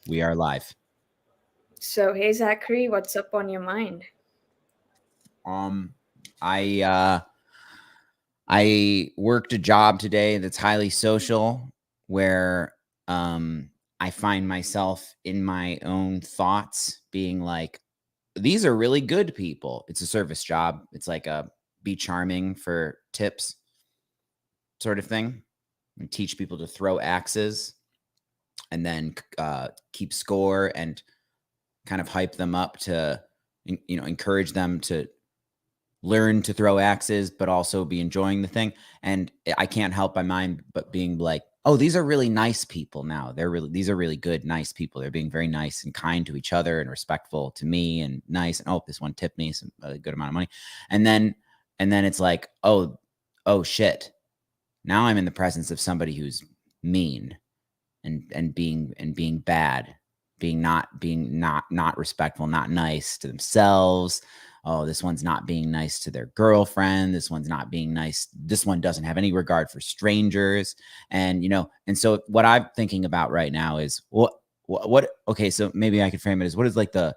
We are live. So, hey Zachary, what's up on your mind? I I worked a job today that's highly social, where I find myself in my own thoughts being like, these are really good people. It's a service job. It's like a be charming for tips sort of thing, and teach people to throw axes, and then keep score and kind of hype them up to, encourage them to learn to throw axes, but also be enjoying the thing. And I can't help my mind but being like, oh, these are really nice people now. These are really good, nice people. They're being very nice and kind to each other and respectful to me and nice. And oh, this one tipped me a good amount of money. And then it's like, oh shit. Now I'm in the presence of somebody who's mean and being bad, being not respectful, not nice to themselves. Oh, this one's not being nice to their girlfriend. This one's not being nice. This one doesn't have any regard for strangers. And and so what I'm thinking about right now is what okay, so maybe I could frame it as, what is like the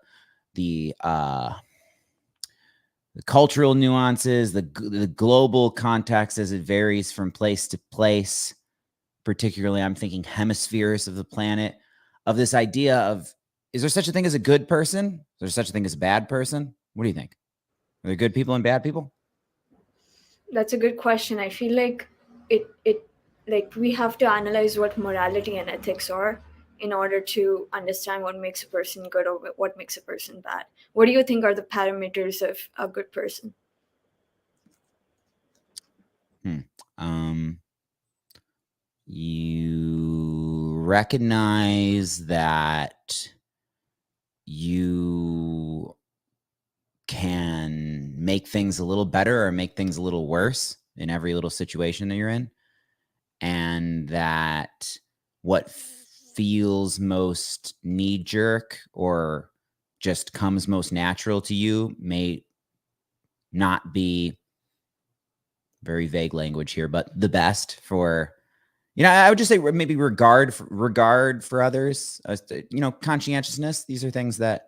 cultural nuances, the global context as it varies from place to place. Particularly, I'm thinking hemispheres of the planet, of this idea of, is there such a thing as a good person? Is there such a thing as a bad person? What do you think? Are there good people and bad people? That's a good question. I feel like it like we have to analyze what morality and ethics are in order to understand what makes a person good or what makes a person bad. What do you think are the parameters of a good person? Um, you recognize that you can make things a little better or make things a little worse in every little situation that you're in, and that what feels most knee jerk or just comes most natural to you may not be, very vague language here, but the best for, I would just say maybe regard for others, conscientiousness. These are things that,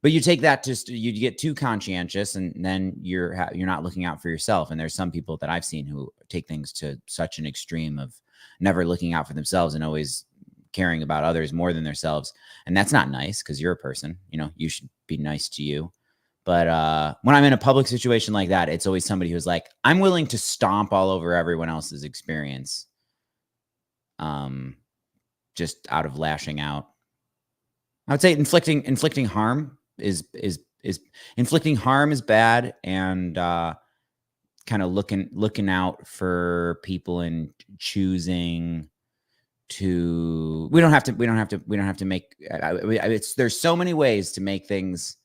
but you take that, just you get too conscientious, and then you're not looking out for yourself. And there's some people that I've seen who take things to such an extreme of never looking out for themselves and always caring about others more than themselves. And that's not nice, because you're a person. You should be nice to you. But when I'm in a public situation like that, it's always somebody who's like, I'm willing to stomp all over everyone else's experience, just out of lashing out. I would say inflicting harm is inflicting harm is bad, and kind of looking out for people and choosing to. We don't have to make. There's so many ways to make things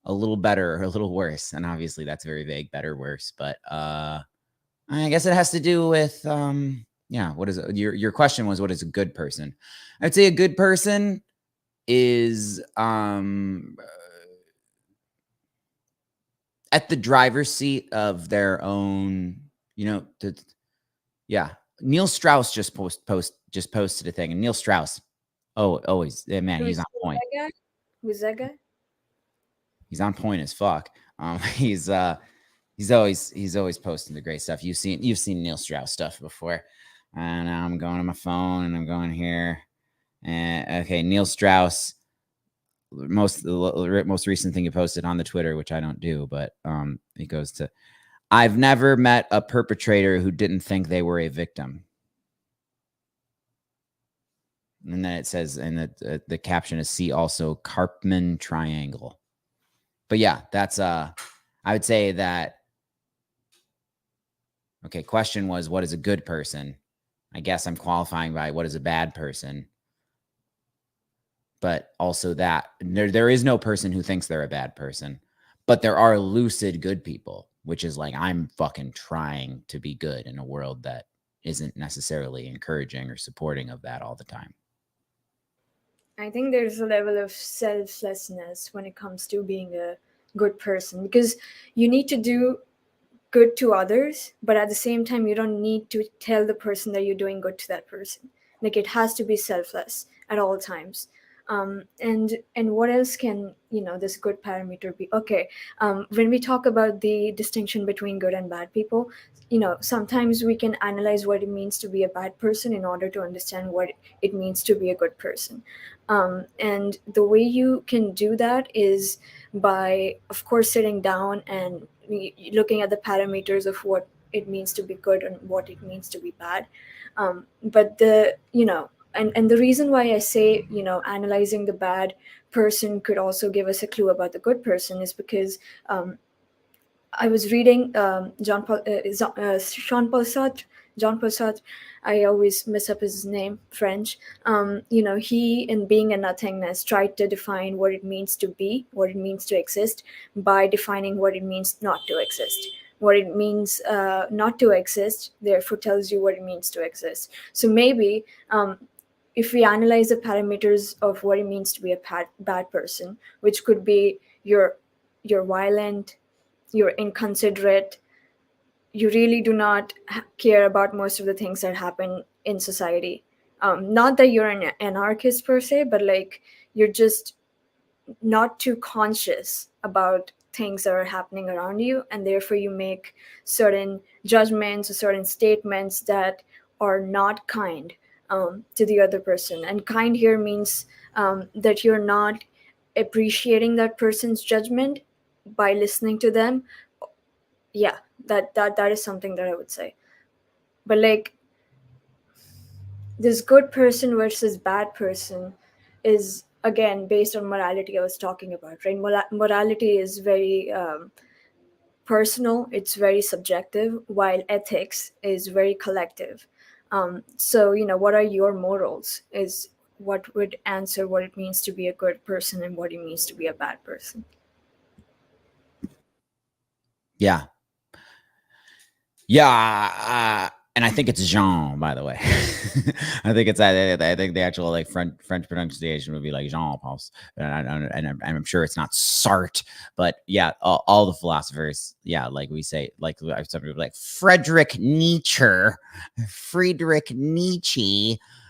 a little better or a little worse, and obviously that's very vague, better, worse. But I guess it has to do with what is it? Your question was, what is a good person? I'd say a good person is at the driver's seat of their own, yeah. Neil Strauss just posted a thing, and Neil Strauss, always, man, he's Who's on point. that guy? Who's that guy? He's on point as fuck. He's always posting the great stuff. You've seen Neil Strauss stuff before. And I'm going on my phone, and I'm going here. And okay, Neil Strauss, most recent thing he posted on the Twitter, which I don't do, but he goes to, I've never met a perpetrator who didn't think they were a victim. And then it says, and the caption is, see also Karpman triangle. But yeah, that's I would say that. Okay, question was, what is a good person? I guess I'm qualifying by what is a bad person. But also that there is no person who thinks they're a bad person, but there are lucid good people, which is like, I'm fucking trying to be good in a world that isn't necessarily encouraging or supporting of that all the time. I think there's a level of selflessness when it comes to being a good person, because you need to do good to others, but at the same time you don't need to tell the person that you're doing good to that person. Like, it has to be selfless at all times. And what else can this good parameter be? Okay, when we talk about the distinction between good and bad people, sometimes we can analyze what it means to be a bad person in order to understand what it means to be a good person. And the way you can do that is by, of course, sitting down and looking at the parameters of what it means to be good and what it means to be bad. But and the reason why I say, analyzing the bad person could also give us a clue about the good person is because I was reading Jean Paul Sartre. Jean Paul Sartre. I always mess up his name, French. He, in Being and Nothingness, tried to define what it means to be, what it means to exist, by defining what it means not to exist. What it means not to exist, therefore, tells you what it means to exist. So maybe if we analyze the parameters of what it means to be a bad person, which could be you're violent, you're inconsiderate, you really do not care about most of the things that happen in society. Not that you're an anarchist per se, but like you're just not too conscious about things that are happening around you, and therefore you make certain judgments or certain statements that are not kind to the other person. And kind here means that you're not appreciating that person's judgment by listening to them. Yeah, that is something that I would say. But like, this good person versus bad person is again based on morality I was talking about, right? Morality is very personal, it's very subjective, while ethics is very collective. So what are your morals is what would answer what it means to be a good person and what it means to be a bad person. Yeah. Yeah, and I think it's Jean, by the way. I think it's I think the actual like French pronunciation would be like Jean Paul, and I'm sure it's not Sartre, but yeah, all the philosophers, yeah, like we say, like some people like Friedrich Nietzsche.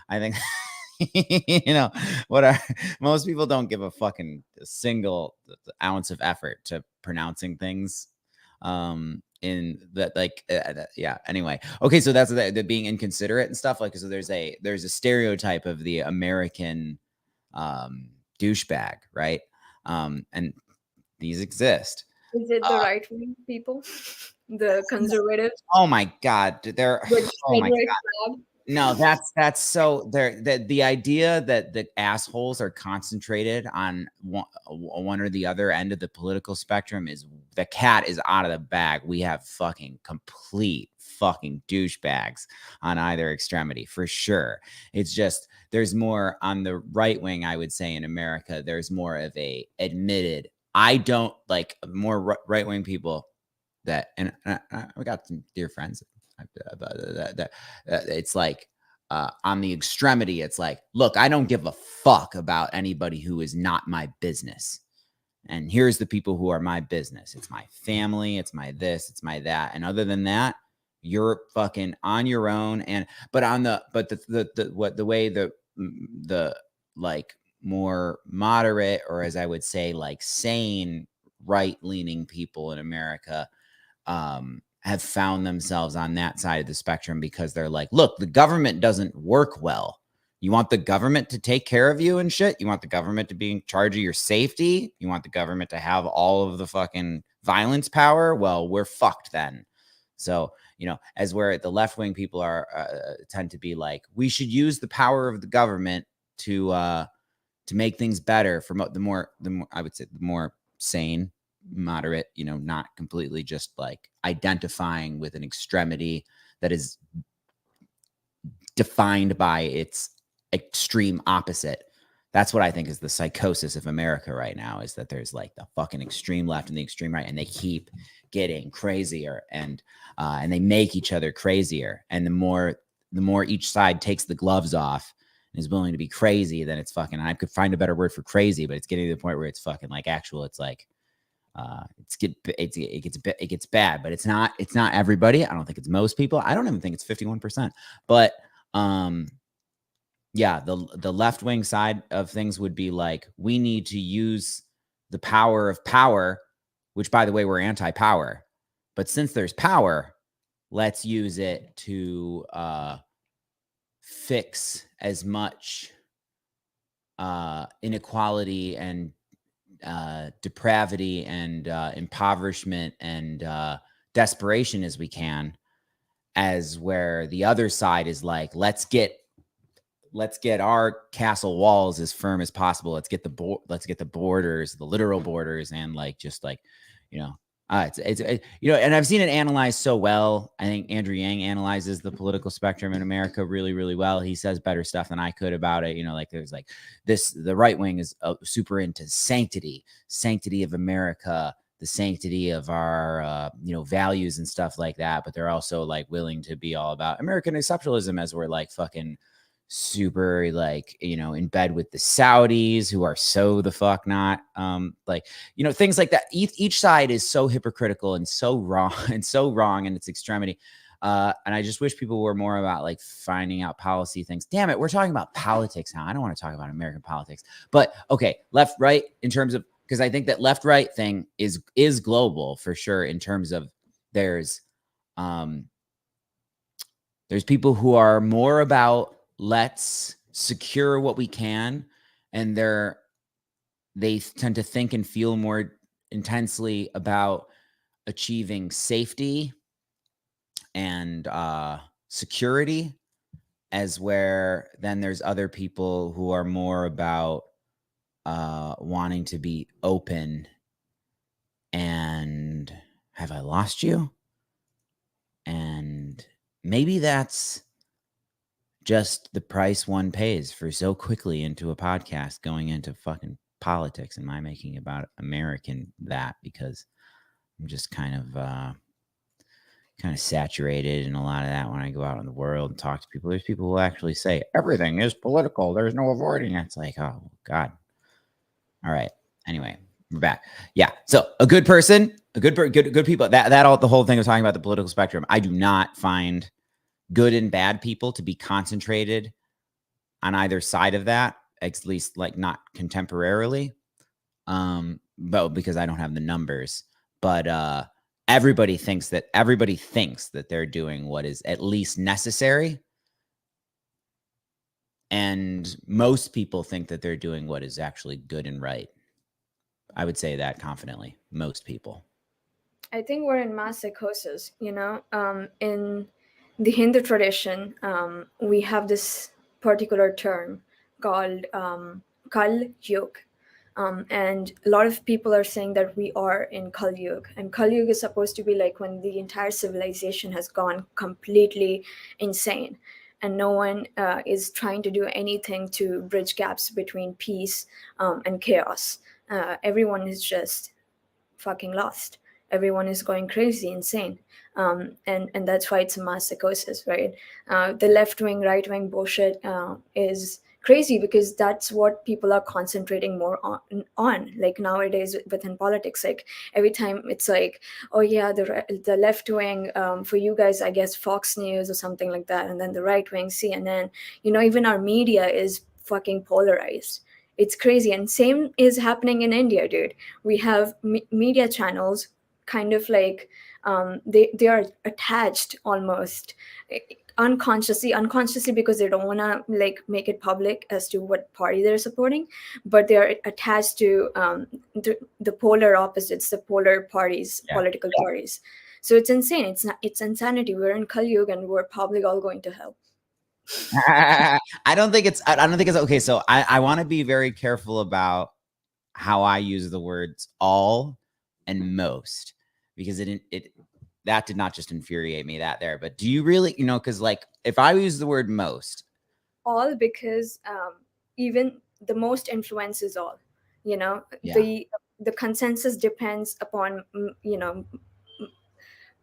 I think what are most people don't give a fucking single ounce of effort to pronouncing things in that like yeah, anyway, okay, so that's the being inconsiderate and stuff, like, so there's a stereotype of the American douchebag, right? And these exist. Is it the right wing people, the conservatives Oh my god, they're with oh my Frederick? no, that's so there. The idea that the assholes are concentrated on one or the other end of the political spectrum is the cat is out of the bag. We have fucking complete fucking douchebags on either extremity for sure. It's just there's more on the right wing, I would say, in America. There's more of a admitted. I don't like more right wing people that, and we got some dear friends that it's like on the extremity, it's like, look, I don't give a fuck about anybody who is not my business. And here's the people who are my business. It's my family, it's my this, it's my that. And other than that, you're fucking on your own. And but on the but the what the way the like more moderate, or as I would say, like sane right-leaning people in America have found themselves on that side of the spectrum because they're like, look, the government doesn't work well. You want the government to take care of you and shit? You want the government to be in charge of your safety? You want the government to have all of the fucking violence power? Well, we're fucked then. So, as where the left wing people are tend to be like, we should use the power of the government to make things better for the more I would say the more sane, moderate, not completely just like identifying with an extremity that is defined by its extreme opposite. That's what I think is the psychosis of America right now, is that there's like the fucking extreme left and the extreme right, and they keep getting crazier, and they make each other crazier. And the more each side takes the gloves off and is willing to be crazy, then it's fucking, I could find a better word for crazy, but it's getting to the point where it's fucking like actual, it's like it gets bad, but it's not everybody. I don't think it's most people. I don't even think it's 51%, but yeah, the left-wing side of things would be like, we need to use the power of power, which, by the way, we're anti-power. But since there's power, let's use it to fix as much inequality and depravity and impoverishment and desperation as we can, as where the other side is like, let's get our castle walls as firm as possible. Let's get the borders, the literal borders, and like just like, you know, you know, and I've seen it analyzed so well. I think Andrew Yang analyzes the political spectrum in America really, really well. He says better stuff than I could about it. You know, like there's like the right wing is super into sanctity of America, the sanctity of our you know, values and stuff like that. But they're also like willing to be all about American exceptionalism, as we're like fucking super like, you know, in bed with the Saudis, who are so the fuck not, like, you know, things like that. Each side is so hypocritical and so wrong in its extremity. And I just wish people were more about like finding out policy things. Damn it, we're talking about politics now. I don't want to talk about American politics. But okay, left right, in terms of, because I think that left right thing is global for sure, in terms of there's people who are more about let's secure what we can, and they tend to think and feel more intensely about achieving safety and security, as where then there's other people who are more about wanting to be open. And have I lost you? And maybe that's just the price one pays for so quickly into a podcast going into fucking politics, and my making about American that, because I'm just kind of saturated in a lot of that when I go out in the world and talk to people. There's people who actually say everything is political, there's no avoiding it. It's like, oh God. All right. Anyway, we're back. Yeah. So a good person, good people. The whole thing of talking about the political spectrum. I do not find good and bad people to be concentrated on either side of that, at least like not contemporarily. But because I don't have the numbers, but everybody thinks that they're doing what is at least necessary. And most people think that they're doing what is actually good and right. I would say that confidently. Most people. I think we're in mass psychosis, you know. In the Hindu tradition, we have this particular term called Kal Yug. And a lot of people are saying that we are in Kal Yug. And Kal Yug is supposed to be like when the entire civilization has gone completely insane. And no one is trying to do anything to bridge gaps between peace and chaos. Everyone is just fucking lost. Everyone is going crazy, insane, and that's why it's a mass psychosis, right? The left wing, right wing bullshit is crazy because that's what people are concentrating more on. Like nowadays within politics, like every time it's like, oh yeah, the left wing, for you guys, I guess Fox News or something like that, and then the right wing, CNN. You know, even our media is fucking polarized. It's crazy, and same is happening in India, dude. We have media channels kind of like they are attached almost unconsciously because they don't want to like make it public as to what party they're supporting, but they are attached to the polar opposites, the polar parties, Yeah. political parties. So it's insane. It's insanity. We're in Kali Yuga and we're probably all going to hell. I don't think it's okay. So I want to be very careful about how I use the words all and most, because it that did not just infuriate me that there. But do you really, you know, because like if I use the word most, All because even the most influences all, you know. yeah. The consensus depends upon you know,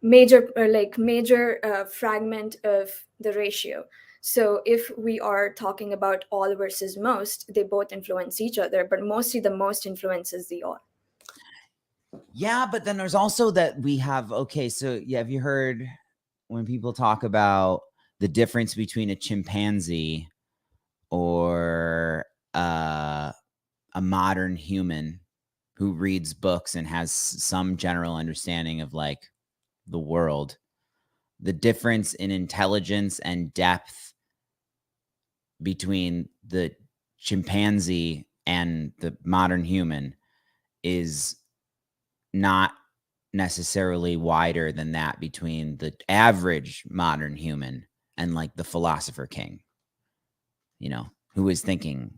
major like major fragment of the ratio. So if we are talking about all versus most, they both influence each other, but mostly the most influences the all. Yeah, but then there's also that we have, okay, so yeah, have you heard when people talk about the difference between a chimpanzee or a modern human who reads books and has some general understanding of like the world, the difference in intelligence and depth between the chimpanzee and the modern human is not necessarily wider than that between the average modern human and like the philosopher king, who is thinking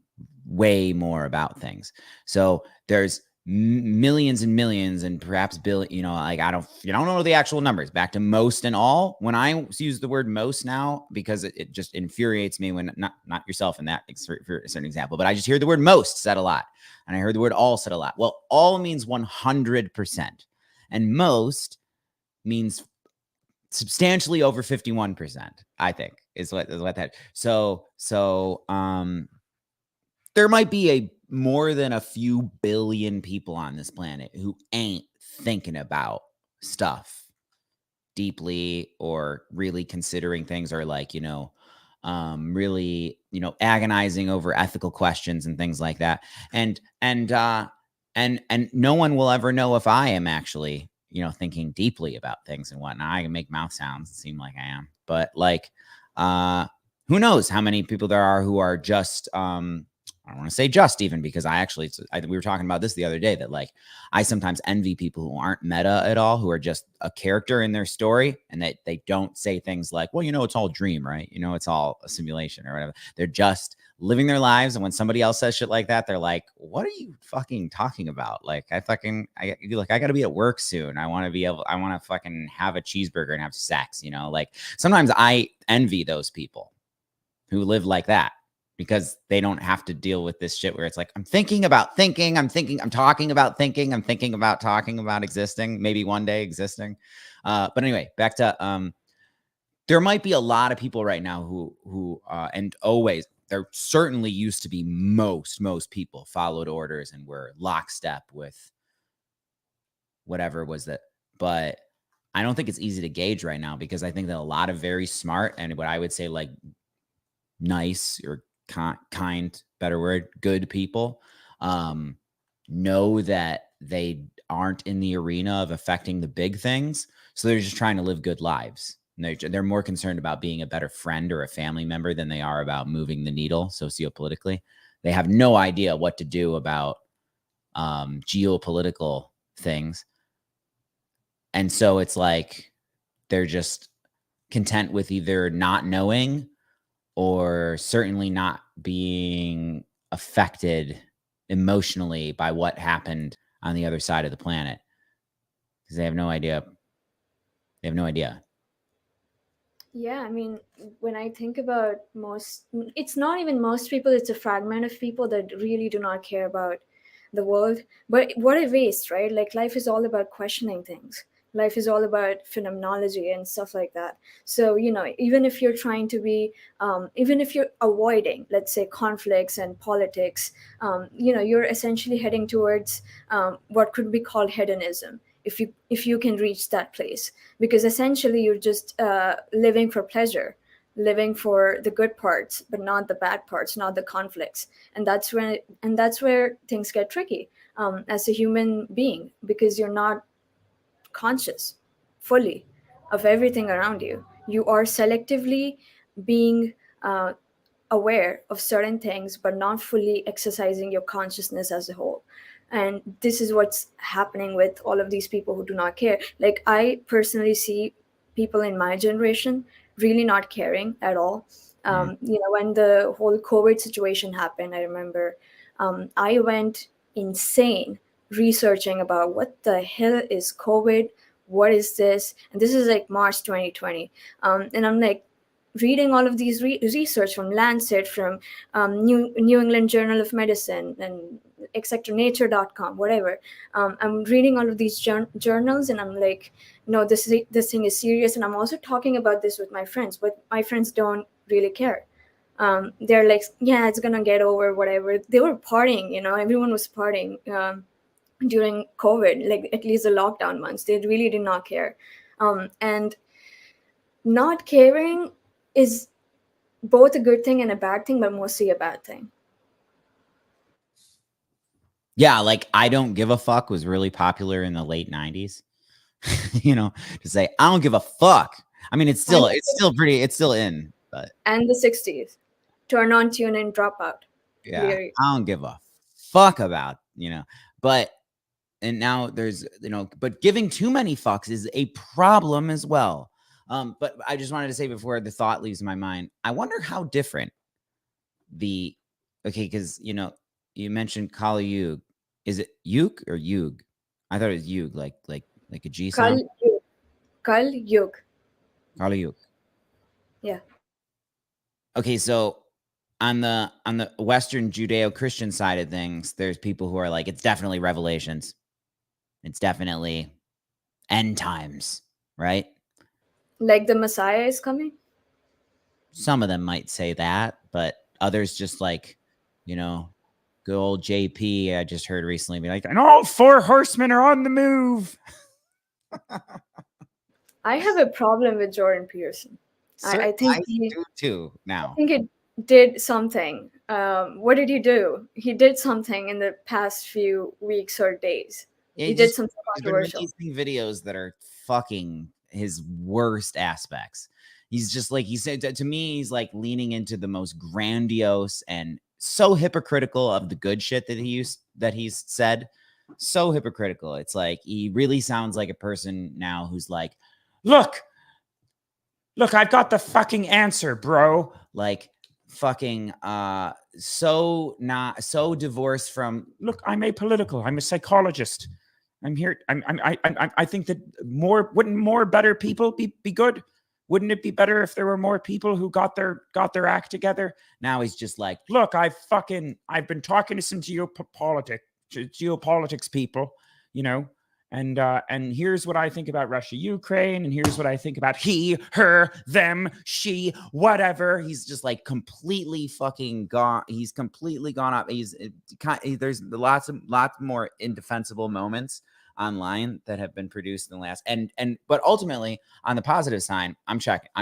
way more about things. So there's millions and millions and perhaps billion, like you don't know the actual numbers. Back to most and all. When I use the word most now, because it just infuriates me when not yourself in that for a certain example, but I just hear the word most said a lot, and I heard the word all said a lot. Well, all means 100%, and most means substantially over 51%, I think is what that. So there might be more than a few billion people on this planet who ain't thinking about stuff deeply or really considering things, or like, really, agonizing over ethical questions and things like that. And no one will ever know if I am actually, thinking deeply about things and whatnot. I can make mouth sounds and seem like I am, but like, who knows how many people there are who are just, I don't want to say just even, because we were talking about this the other day, that like I sometimes envy people who aren't meta at all, who are just a character in their story, and that they don't say things like, well, it's all a dream, right? It's all a simulation or whatever. They're just living their lives. And when somebody else says shit like that, they're like, what are you fucking talking about? Like, I got to be at work soon. I want to fucking have a cheeseburger and have sex, like sometimes I envy those people who live like that, because they don't have to deal with this shit where it's like, I'm thinking about thinking, I'm talking about thinking, I'm thinking about talking about existing, maybe one day existing. But anyway, back to, there might be a lot of people right now who and always, there certainly used to be most people followed orders and were lockstep with whatever was that. But I don't think it's easy to gauge right now, because I think that a lot of very smart, and what I would say like nice or kind, better word, good people, know that they aren't in the arena of affecting the big things. So they're just trying to live good lives. And they're more concerned about being a better friend or a family member than they are about moving the needle sociopolitically. They have no idea what to do about geopolitical things. And so it's like they're just content with either not knowing or certainly not being affected emotionally by what happened on the other side of the planet, because they have no idea. They have no idea. Yeah, I mean, when I think about most, it's not even most people, it's a fragment of people that really do not care about the world. But what a waste, right? Like, life is all about questioning things. Life is all about phenomenology and stuff like that. So, even if you're trying to be, even if you're avoiding, let's say, conflicts and politics, you're essentially heading towards what could be called hedonism, if you can reach that place, because essentially you're just living for pleasure, living for the good parts but not the bad parts, not the conflicts. And that's where things get tricky, as a human being, because you're not conscious fully of everything around you. You are selectively being aware of certain things but not fully exercising your consciousness as a whole. And this is what's happening with all of these people who do not care. Like, I personally see people in my generation really not caring at all. When the whole COVID situation happened, I remember I went insane researching about what the hell is COVID, what is this, and this is like March 2020. And I'm like, reading all of these research from Lancet, from New England Journal of Medicine, and etc. Nature.com, whatever. I'm reading all of these journals, and I'm like, no, this thing is serious. And I'm also talking about this with my friends, but my friends don't really care. They're like, yeah, it's gonna get over, whatever. They were partying, everyone was partying during COVID, like at least the lockdown months. They really did not care. And not caring is both a good thing and a bad thing, but mostly a bad thing. Yeah, like I don't give a fuck was really popular in the late 90s. To say I don't give a fuck. I mean, it's And still in, but the 60s. Turn on, tune in, drop out. yeah, Very. I don't give a fuck about, but and now there's, but giving too many fucks is a problem as well. But I just wanted to say before the thought leaves my mind, I wonder how different the because you mentioned Kali Yuga. Is it Yug or Yug? I thought it was Yug, like a G Kal sound. Yug. Kal Yug. Kali Yug. Yeah. Okay, so on the Western Judeo-Christian side of things, there's people who are like, it's definitely revelations. It's definitely end times, right? Like the Messiah is coming? Some of them might say that, but others just like, good old JP, I just heard recently be like, and all four horsemen are on the move. I have a problem with Jordan Peterson. I think I he do too I now. think he did something. What did he do? He did something in the past few weeks or days. He did something He's been controversial. releasing videos that are fucking his worst aspects. He's just like, he said to me, he's like leaning into the most grandiose and so hypocritical of the good shit that he's said. So hypocritical. It's like he really sounds like a person now who's like, look, I've got the fucking answer, bro. Like fucking so divorced from, look, I'm apolitical. I'm a psychologist. I'm here. I think that wouldn't more better people be good? Wouldn't it be better if there were more people who got their act together? Now he's just like, look, I've been talking to some geopolitics people, and here's what I think about Russia, Ukraine, and here's what I think about he, her, them, she, whatever. He's just like completely fucking gone. He's completely gone up. There's lots more indefensible moments online that have been produced in the last but ultimately on the positive side, I'm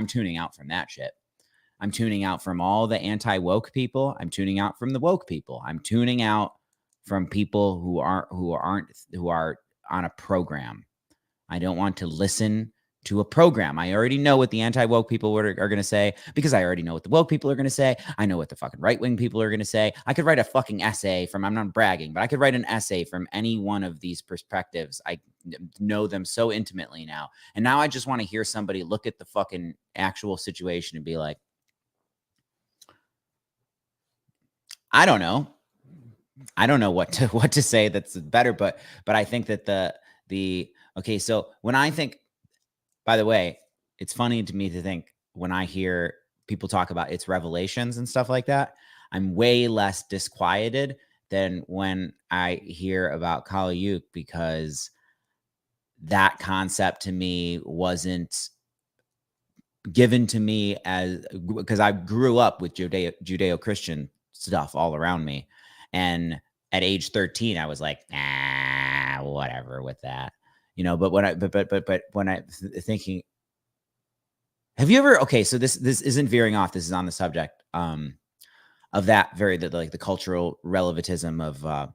tuning out from that shit. I'm tuning out from all the anti-woke people. I'm tuning out from the woke people. I'm tuning out from people who are on a program. I don't want to listen to a program. I already know what the anti-woke people are going to say because I already know what the woke people are going to say. I know what the fucking right-wing people are going to say. I could write a fucking essay I'm not bragging, but I could write an essay from any one of these perspectives. I know them so intimately now. And now I just want to hear somebody look at the fucking actual situation and be like, I don't know what to say that's better, but I think that okay, so when I think, by the way, it's funny to me to think when I hear people talk about its revelations and stuff like that, I'm way less disquieted than when I hear about Kali Yuga, because that concept to me wasn't given to me because I grew up with Judeo-Christian stuff all around me. And at age 13, I was like, whatever with that, but when I thinking, have you ever, okay, so this isn't veering off. This is on the subject, of that like the cultural relativism of, have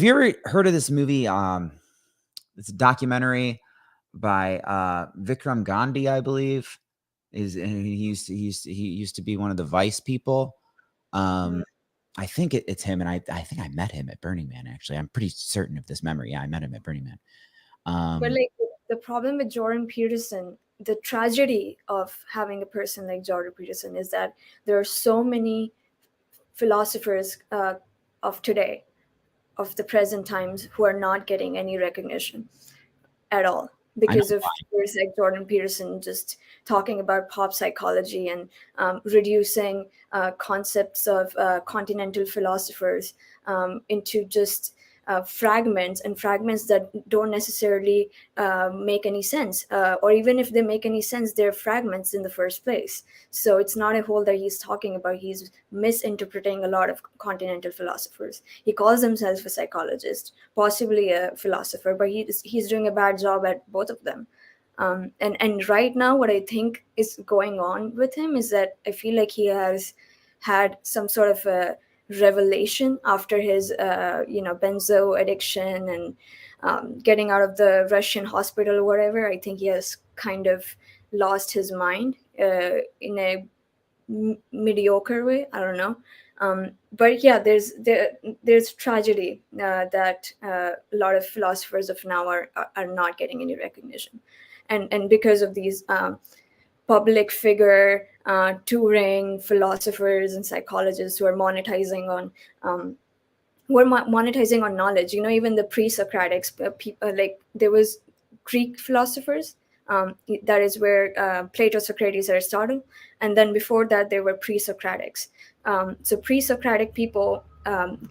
you ever heard of this movie? It's a documentary by Vikram Gandhi, I believe. He used to be one of the Vice people. I think it's him, and I think I met him at Burning Man. Actually, I'm pretty certain of this memory. Yeah, I met him at Burning Man. But like the problem with Jordan Peterson, the tragedy of having a person like Jordan Peterson is that there are so many philosophers of today, of the present times, who are not getting any recognition at all I know because of why. figures like Jordan Peterson just talking about pop psychology and reducing concepts of continental philosophers into just fragments, and fragments that don't necessarily make any sense, or even if they make any sense, they're fragments in the first place. So it's not a whole that he's talking about. He's misinterpreting a lot of continental philosophers. He calls himself a psychologist, possibly a philosopher, but he's doing a bad job at both of them. And right now, what I think is going on with him is that I feel like he has had some sort of a revelation after his benzo addiction and getting out of the Russian hospital or whatever. I think he has kind of lost his mind in a mediocre way. I don't know. But yeah, there's tragedy that a lot of philosophers of now are not getting any recognition, and because of these public figure touring philosophers and psychologists who are um, monetizing on knowledge. Even the pre-Socratics, like there was Greek philosophers. That is where Plato, Socrates, Aristotle, and then before that there were pre-Socratics. So pre-Socratic people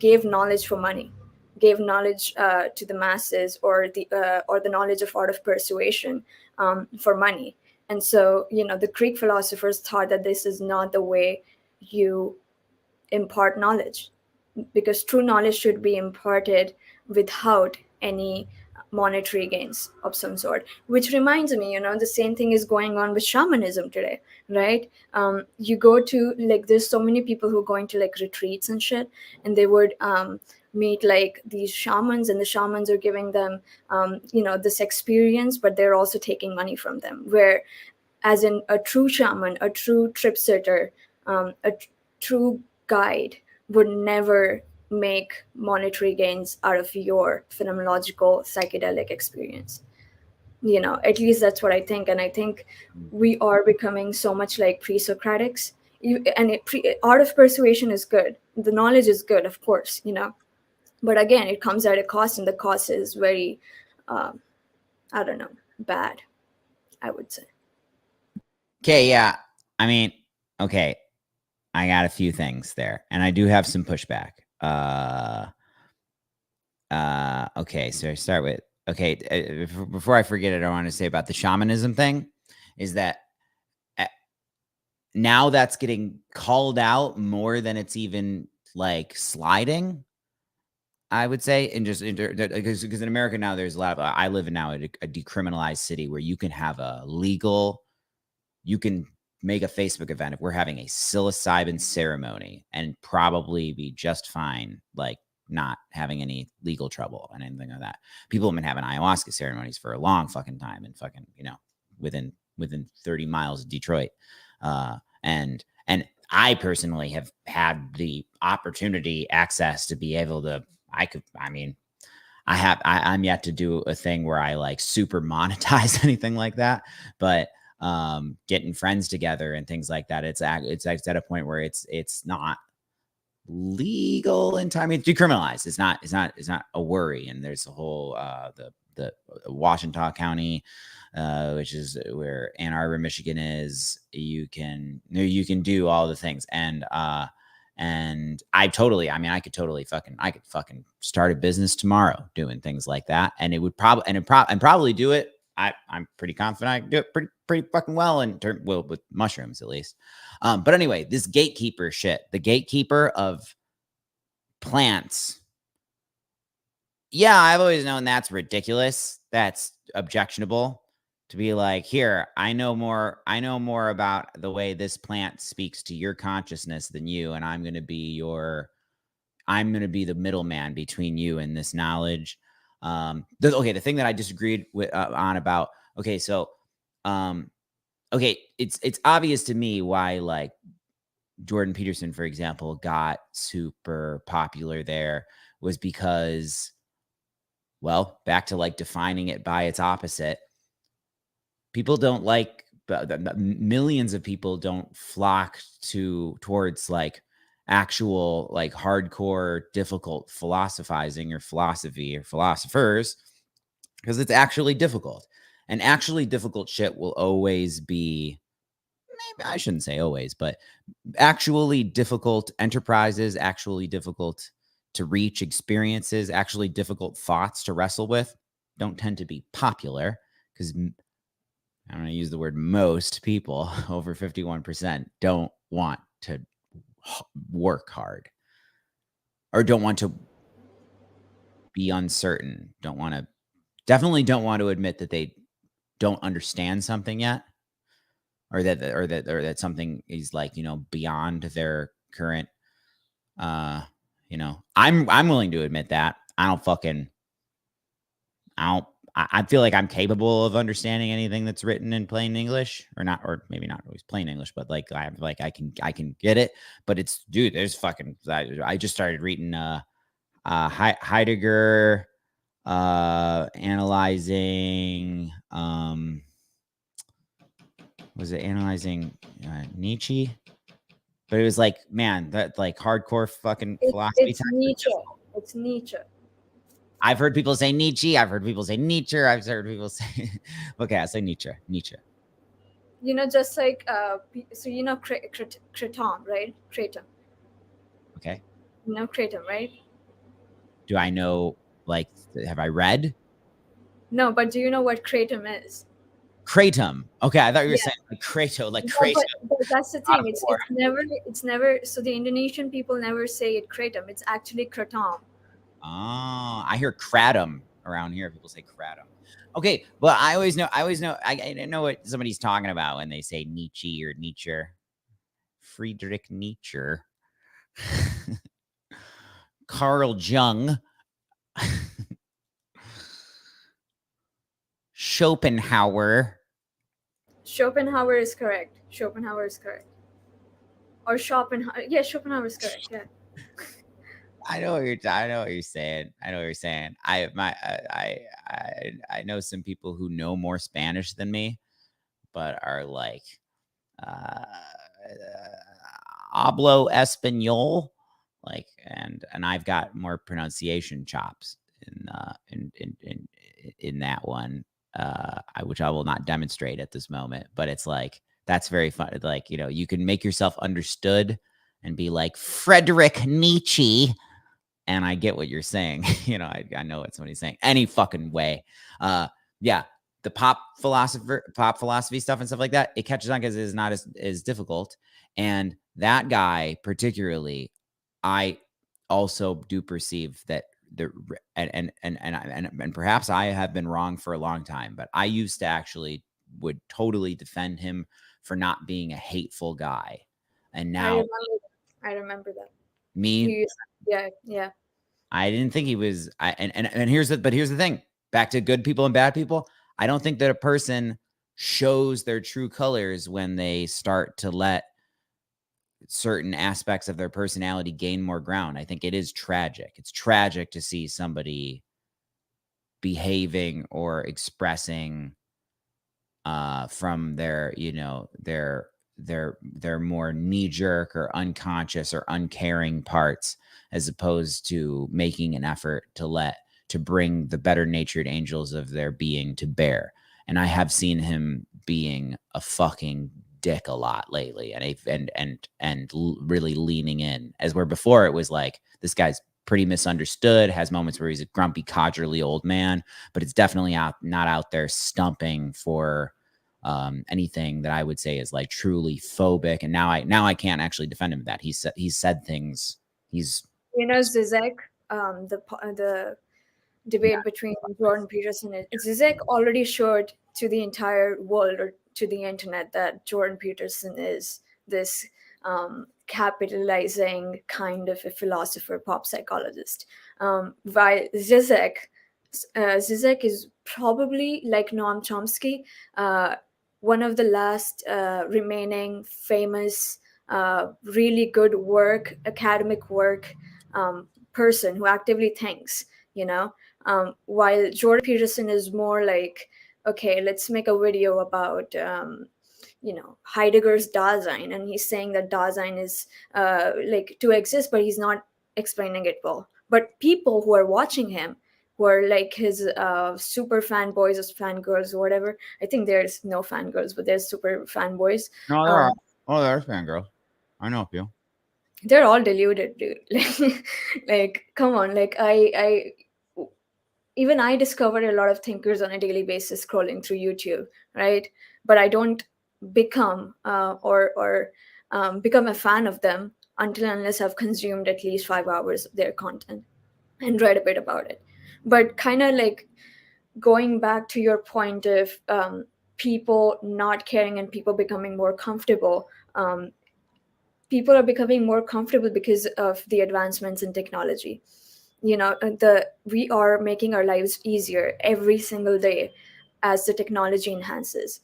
gave knowledge for money, gave knowledge to the masses, or the knowledge of art of persuasion for money. And so the Greek philosophers thought that this is not the way you impart knowledge, because true knowledge should be imparted without any monetary gains of some sort. Which reminds me, the same thing is going on with shamanism today, right? You go to, like, there's so many people who are going to like retreats and shit, and they would meet like these shamans, and the shamans are giving them this experience, but they're also taking money from them. Where, as in, a true shaman, a true trip sitter, true guide would never make monetary gains out of your phenomenological psychedelic experience. At least that's what I think. And I think we are becoming so much like pre-Socratics. Art of persuasion is good. The knowledge is good, of course, but again, it comes at a cost, and the cost is very, um, I don't know, bad, I would say. Okay, yeah. I mean, okay, I got a few things there, and I do have some pushback. Okay, so I start with before I forget it, I want to say about the shamanism thing is that now that's getting called out more than it's even like sliding. I would say, and just because in America now there's a lot of I live in now a decriminalized city where you can have you can make a Facebook event if we're having a psilocybin ceremony and probably be just fine, like not having any legal trouble and anything like that. People have been having ayahuasca ceremonies for a long fucking time and fucking, within 30 miles of Detroit. And I personally have had the opportunity, access to be able to, I'm yet to do a thing where I like super monetize anything like that, but getting friends together and things like that, it's at a point where it's not legal in time. It's decriminalized. It's not a worry. And there's a whole the Washington County, which is where Ann Arbor, Michigan is. You can do all the things. And I could fucking start a business tomorrow doing things like that. And it would probably do it. I'm pretty confident I can do it pretty fucking well with mushrooms at least. But anyway, this gatekeeper shit, the gatekeeper of plants. Yeah, I've always known that's ridiculous. That's objectionable to be like, here, I know more about the way this plant speaks to your consciousness than you, and I'm going to be the middleman between you and this knowledge. The thing that I disagreed with on about, it's obvious to me why, like, Jordan Peterson, for example, got super popular there was because, well, back to like defining it by its opposite. People don't like, millions of people don't flock towards like actual like hardcore difficult philosophizing or philosophy or philosophers because it's actually difficult. And actually difficult shit will always be, maybe I shouldn't say always, but actually difficult enterprises, actually difficult to reach experiences, actually difficult thoughts to wrestle with don't tend to be popular because I'm going to use the word most people, over 51%, don't want to work hard or don't want to be uncertain, definitely don't want to admit that they don't understand something yet, or that something is like, beyond their current, I'm willing to admit that. I feel like I'm capable of understanding anything that's written in plain English, or not, or maybe not always plain English, but like I can get it. But it's, dude, there's fucking, I just started reading Heidegger, analyzing, was it analyzing Nietzsche? But it was like, man, that like hardcore fucking philosophy It's time. Nietzsche. It's Nietzsche. I've heard people say Nietzsche. I've heard people say Nietzsche. I've heard people say, okay, I say Nietzsche. Nietzsche. Just like so Kratom, right? Kratom. Okay. Kratom, right? Do I know, like, have I read? No, but do you know what kratom is? Kratom. Okay, I thought you were Yeah. saying like Kratos, like No, Kratos. but that's the God thing. of It's War. never. So the Indonesian people never say it kratom. It's actually kratom. Oh, I hear kratom around here. People say kratom. Okay, but I always know. I know what somebody's talking about when they say Nietzsche or Nietzsche. Friedrich Nietzsche. Carl Jung. Schopenhauer. Schopenhauer is correct. Or Schopenhauer. Yeah, Schopenhauer is correct. Yeah. I know what you're saying. I know some people who know more Spanish than me, but are like, uh, hablo español, like, and I've got more pronunciation chops in that one, which I will not demonstrate at this moment. But it's like, that's very fun. Like, you can make yourself understood and be like Friedrich Nietzsche, and I get what you're saying. I know what somebody's saying. Any fucking way. Yeah, the pop philosophy stuff and stuff like that, it catches on because it is not as difficult. And that guy particularly, I also do perceive that and perhaps I have been wrong for a long time, but I used to actually would totally defend him for not being a hateful guy. And now I remember that. me, Yeah. I didn't think he was. Here's the thing. Back to good people and bad people. I don't think that a person shows their true colors when they start to let certain aspects of their personality gain more ground. I think it is tragic. It's tragic to see somebody behaving or expressing from their more knee-jerk or unconscious or uncaring parts, as opposed to making an effort to bring the better natured angels of their being to bear. And I have seen him being a fucking dick a lot lately, and really leaning in, as where before it was like, this guy's pretty misunderstood, has moments where he's a grumpy, codgerly old man, but it's definitely not out there stumping for anything that I would say is like truly phobic. And now I can't actually defend him that he's said things. He's Zizek, the debate between Jordan Peterson and Zizek already showed to the entire world, or to the internet, that Jordan Peterson is this capitalizing kind of a philosopher, pop psychologist. While Zizek is probably, like Noam Chomsky, one of the last remaining famous, really good work, academic work, person who actively thinks. While Jordan Peterson is more like, okay, let's make a video about Heidegger's Dasein, and he's saying that Dasein is like to exist, but he's not explaining it well. But people who are watching him, who are like his super fanboys or fangirls or whatever, I think there's no fangirls, but there's super fanboys. no, there are. Oh, there's fangirl. I know a few. They're all deluded, dude. Like, come on. Like, even I discover a lot of thinkers on a daily basis scrolling through YouTube, right? But I don't become or become a fan of them until unless I've consumed at least 5 hours of their content and read a bit about it. But kind of like going back to your point of people not caring and people becoming more comfortable. People are becoming more comfortable because of the advancements in technology. The we are making our lives easier every single day as the technology enhances.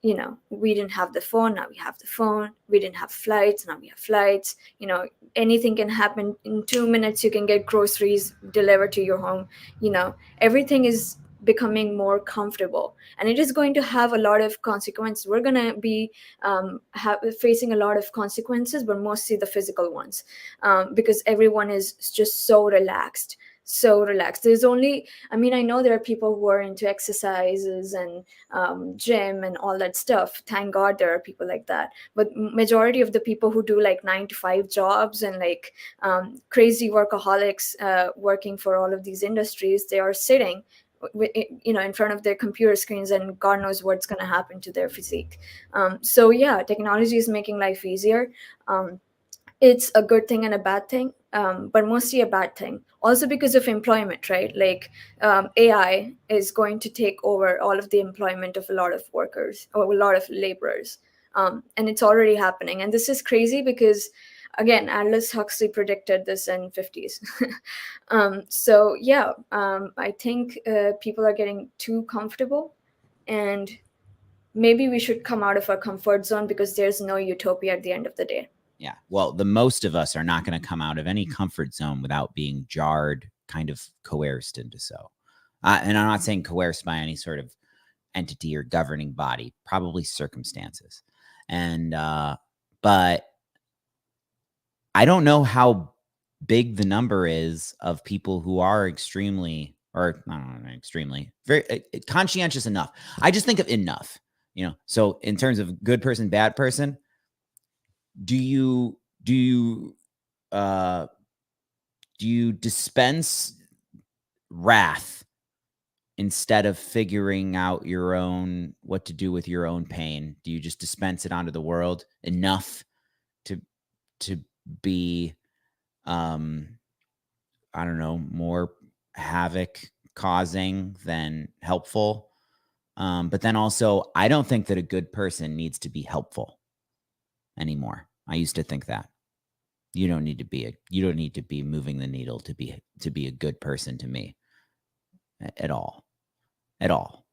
We didn't have the phone, now we have the phone. We didn't have flights, now we have flights. Anything can happen in 2 minutes. You can get groceries delivered to your home. Everything is becoming more comfortable, and it is going to have a lot of consequences. We're going to be facing a lot of consequences, but mostly the physical ones, because everyone is just so relaxed. There's only, I mean, I know there are people who are into exercises and gym and all that stuff. Thank God there are people like that. But majority of the people who do like 9 to 5 jobs and like crazy workaholics working for all of these industries, they are sitting in front of their computer screens, and God knows what's going to happen to their physique. So yeah, technology is making life easier. It's a good thing and a bad thing, but mostly a bad thing. Also because of employment, right? Like AI is going to take over all of the employment of a lot of workers or a lot of laborers, and it's already happening. And this is crazy because, again, Aldous Huxley predicted this in 50s. So yeah, I think people are getting too comfortable, and maybe we should come out of our comfort zone because there's no utopia at the end of the day. Yeah. Well, the most of us are not going to come out of any comfort zone without being jarred, kind of coerced into so. And I'm not saying coerced by any sort of entity or governing body, probably circumstances. And, but I don't know how big the number is of people who are extremely, or I don't know, extremely, very conscientious enough. I just think of enough, So in terms of good person, bad person, do you uh do you dispense wrath instead of figuring out your own what to do with your own pain? Do you just dispense it onto the world enough to to be I don't know, more havoc causing than helpful? But then also, I don't think that a good person needs to be helpful anymore. I used to think that. You don't need to be moving the needle to be a good person to me at all. At all.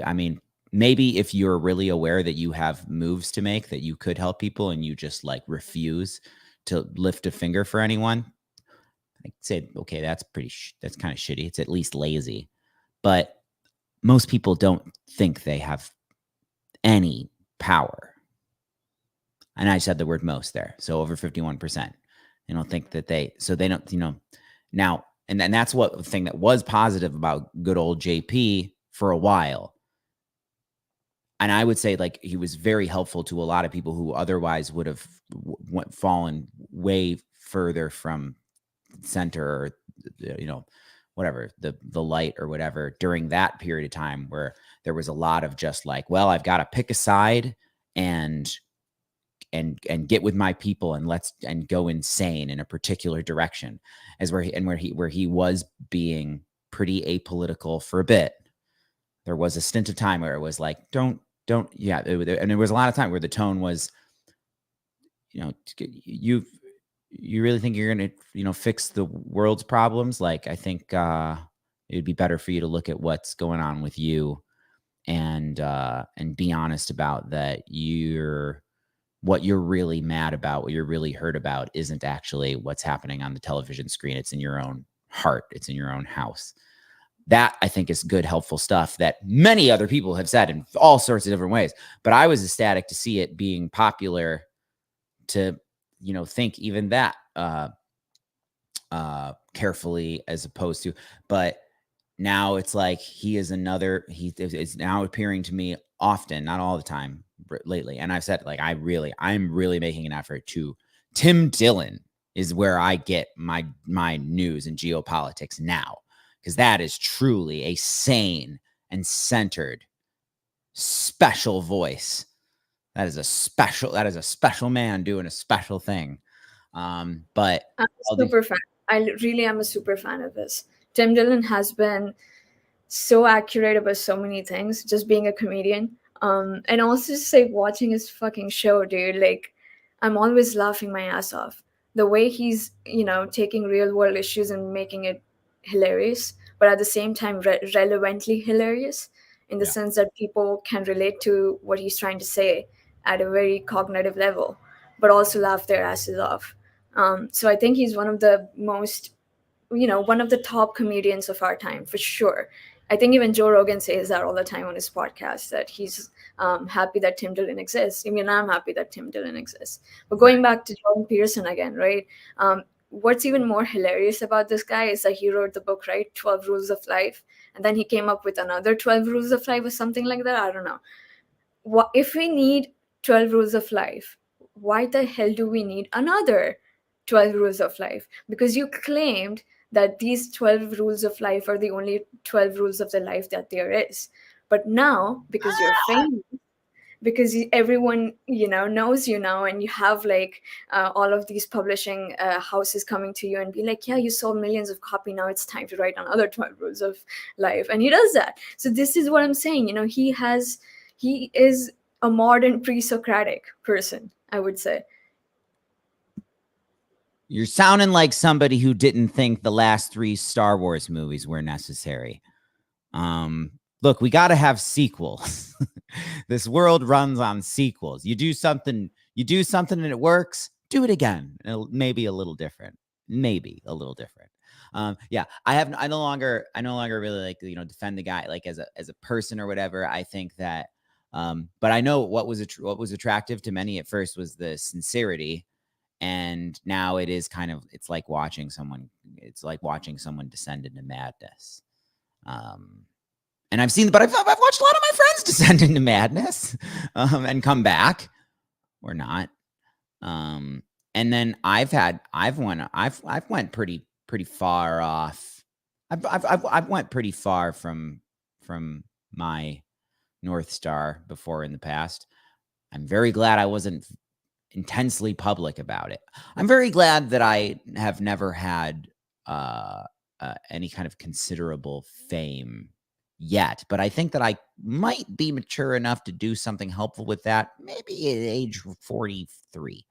I mean, maybe if you're really aware that you have moves to make, that you could help people and you just like refuse to lift a finger for anyone, I'd say, okay, that's that's kind of shitty. It's at least lazy. But most people don't think they have any power. And I said the word most there. So over 51%. They don't think that they don't, now, and then that's what the thing that was positive about good old JP for a while. And I would say like he was very helpful to a lot of people who otherwise would have fallen way further from center or, whatever, the light or whatever during that period of time where there was a lot of just like, well, I've got to pick a side and get with my people and go insane in a particular direction, as where he was being pretty apolitical for a bit. There was a stint of time where it was like, don't, yeah. And there was a lot of time where the tone was, you really think you're going to, fix the world's problems? Like, I think it'd be better for you to look at what's going on with you and be honest about that. What you're really mad about, what you're really hurt about isn't actually what's happening on the television screen. It's in your own heart. It's in your own house. That, I think, is good, helpful stuff that many other people have said in all sorts of different ways. But I was ecstatic to see it being popular to, think even that carefully, as opposed to, but now it's like he is it's now appearing to me often, not all the time lately. And I've said, like, I'm really making an effort to, Tim Dillon is where I get my news and geopolitics now, because that is truly a sane and centered, special voice. That is a special man doing a special thing. But I'm a super fan. I really am a super fan of this. Tim Dillon has been so accurate about so many things, just being a comedian. And also just like watching his fucking show, dude. Like, I'm always laughing my ass off. The way he's, taking real world issues and making it hilarious, but at the same time, relevantly hilarious in the Yeah. sense that people can relate to what he's trying to say at a very cognitive level, but also laugh their asses off. So I think he's one of the most, one of the top comedians of our time for sure. I think even Joe Rogan says that all the time on his podcast, that he's happy that Tim Dillon exists. I mean, I'm happy that Tim Dillon exists. But Right. going back to Jordan Peterson again, right? What's even more hilarious about this guy is that he wrote the book, right, 12 Rules of Life, and then he came up with another 12 Rules of Life or something like that. I don't know. What if we need 12 rules of life? Why the hell do we need another 12 rules of life? Because you claimed that these 12 rules of life are the only 12 rules of the life that there is. But now, because you're famous, because everyone knows you now, and you have like all of these publishing houses coming to you and be like, yeah, you sold millions of copy, now it's time to write another 12 rules of life, and he does that. So this is what I'm saying, he is a modern pre-Socratic person, I would say. You're sounding like somebody who didn't think the last 3 Star Wars movies were necessary. Look, we got to have sequels. This world runs on sequels. You do something and it works, do it again. Maybe a little different. Yeah, I no longer really like, defend the guy like as a person or whatever. I think that but I know what was attractive to many at first was the sincerity, and now it's like watching someone descend into madness. Um and I've watched a lot of my friends descend into madness, and come back or not. Um, and then I've went pretty far off. I've went pretty far from my North Star before in the past. I'm very glad I wasn't intensely public about it. I'm very glad that I have never had any kind of considerable fame yet, but I think that I might be mature enough to do something helpful with that, maybe at age 43.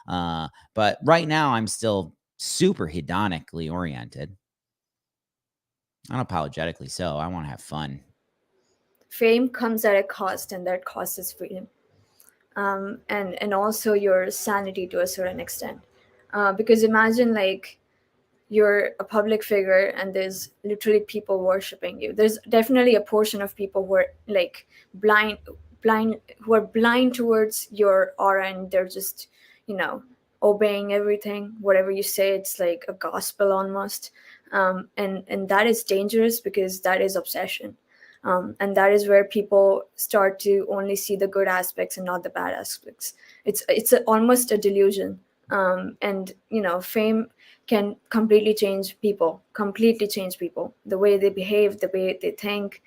But right now, I'm still super hedonically oriented, unapologetically so. I want to have fun. Fame comes at a cost, and that cost is freedom, and also your sanity to a certain extent. Because imagine, like, you're a public figure and there's literally people worshiping you. There's definitely a portion of people who are like blind who are blind towards your aura, and they're just, you know obeying everything, whatever you say. It's like a gospel almost. And that is dangerous, because that is obsession. And that is where people start to only see the good aspects and not the bad aspects. Almost a delusion. And fame can completely change people, the way they behave, the way they think,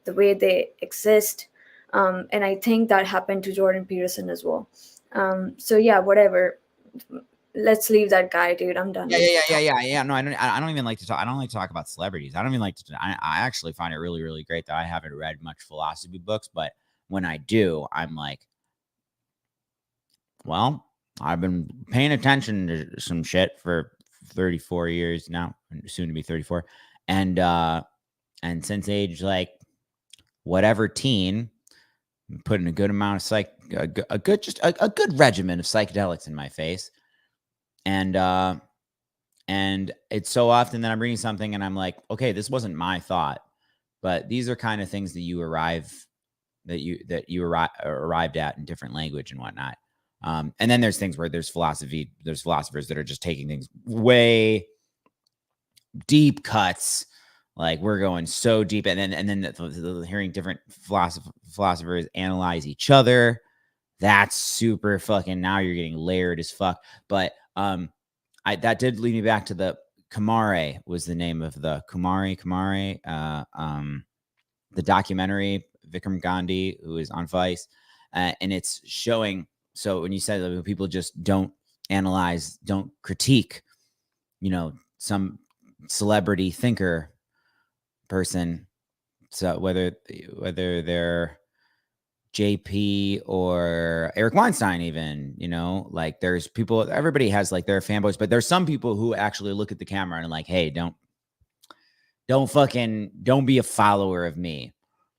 the way they exist. And I think that happened to Jordan Peterson as well. So yeah, whatever. Let's leave that guy, dude. I'm done Yeah, with yeah, yeah, talk. yeah, yeah, yeah. No, I don't even like to talk. I don't like to talk about celebrities. I don't even like to. I actually find it really, really great that I haven't read much philosophy books, but when I do, I'm like, well, I've been paying attention to some shit for 34 years now, soon to be 34, and since age like whatever teen, putting a good amount of a good regimen of psychedelics in my face, and it's so often that I'm reading something and I'm like, okay, this wasn't my thought, but these are kind of things arrived at in different language and whatnot. And then there's things where there's philosophers that are just taking things way deep cuts. Like we're going so deep, and then hearing different philosophers analyze each other. That's super fucking. Now you're getting layered as fuck. But that did lead me back to the Kumare was the name of the Kumare, the documentary, Vikram Gandhi, who is on Vice, and it's showing. So when you said that people just don't analyze, don't critique, some celebrity thinker person, So whether they're JP or Eric Weinstein, even, like there's people, everybody has like their fanboys, but there's some people who actually look at the camera and like, hey, don't be a follower of me,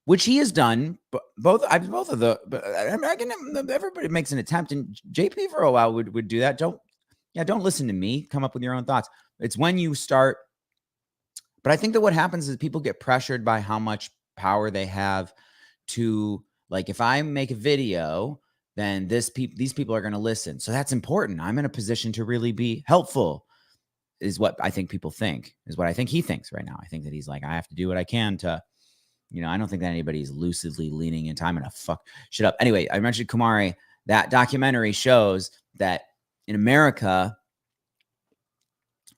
which he has done. But both of the, but everybody makes an attempt, and JP for a while would do that. Don't listen to me. Come up with your own thoughts. It's when you start. But I think that what happens is people get pressured by how much power they have to, like, if I make a video, then these people are going to listen. So that's important. I'm in a position to really be helpful, is what I think people think, is what I think he thinks right now. I think that he's like, I have to do what I can to, I don't think that anybody's lucidly leaning into, I'm going to fuck shit up. Anyway, I mentioned Kumari. That documentary shows that in America,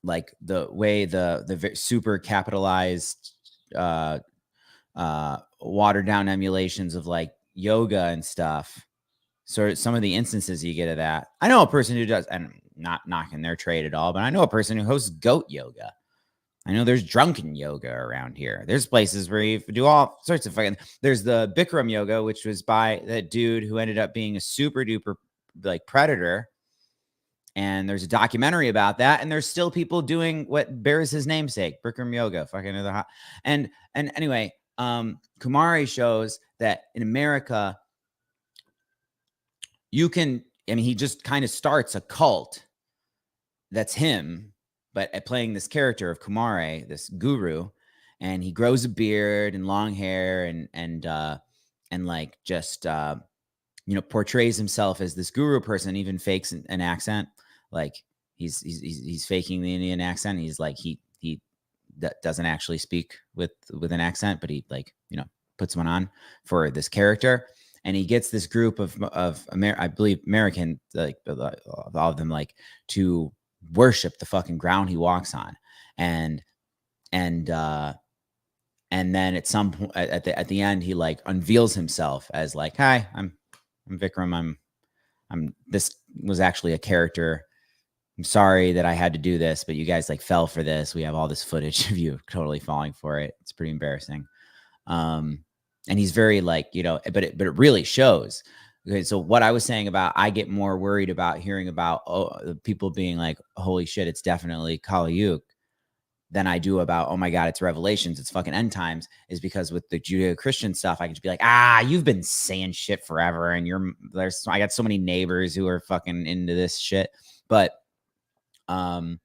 like the way the super capitalized, watered down emulations of like yoga and stuff. So some of the instances you get of that, I know a person who does, and not knocking their trade at all, but I know a person who hosts goat yoga. I know there's drunken yoga around here. There's places where you do all sorts of fucking. There's the Bikram yoga, which was by that dude who ended up being a super duper like predator. And there's a documentary about that, and there's still people doing what bears his namesake, Bikram yoga, fucking other hot. And anyway, Kumari shows that in America, you can. I mean, he just kind of starts a cult that's him, but at playing this character of Kumare, this guru, and he grows a beard and long hair and like just portrays himself as this guru person, even fakes an accent. Like he's faking the Indian accent. He's like he doesn't actually speak with an accent, but he like puts one on for this character. And he gets this group of I believe American, like all of them, like to worship the fucking ground he walks on. And then at some point at the end, he like unveils himself as like, hi, I'm Vikram. This was actually a character. I'm sorry that I had to do this, but you guys like fell for this. We have all this footage of you totally falling for it. It's pretty embarrassing. And he's very like, but it really shows. Okay, so what I was saying about, I get more worried about hearing about people being like, holy shit, it's definitely Kali Yuga, than I do about, oh my God, it's Revelations, it's fucking end times, is because with the Judeo-Christian stuff, I can just be like, you've been saying shit forever. And I got so many neighbors who are fucking into this shit. But in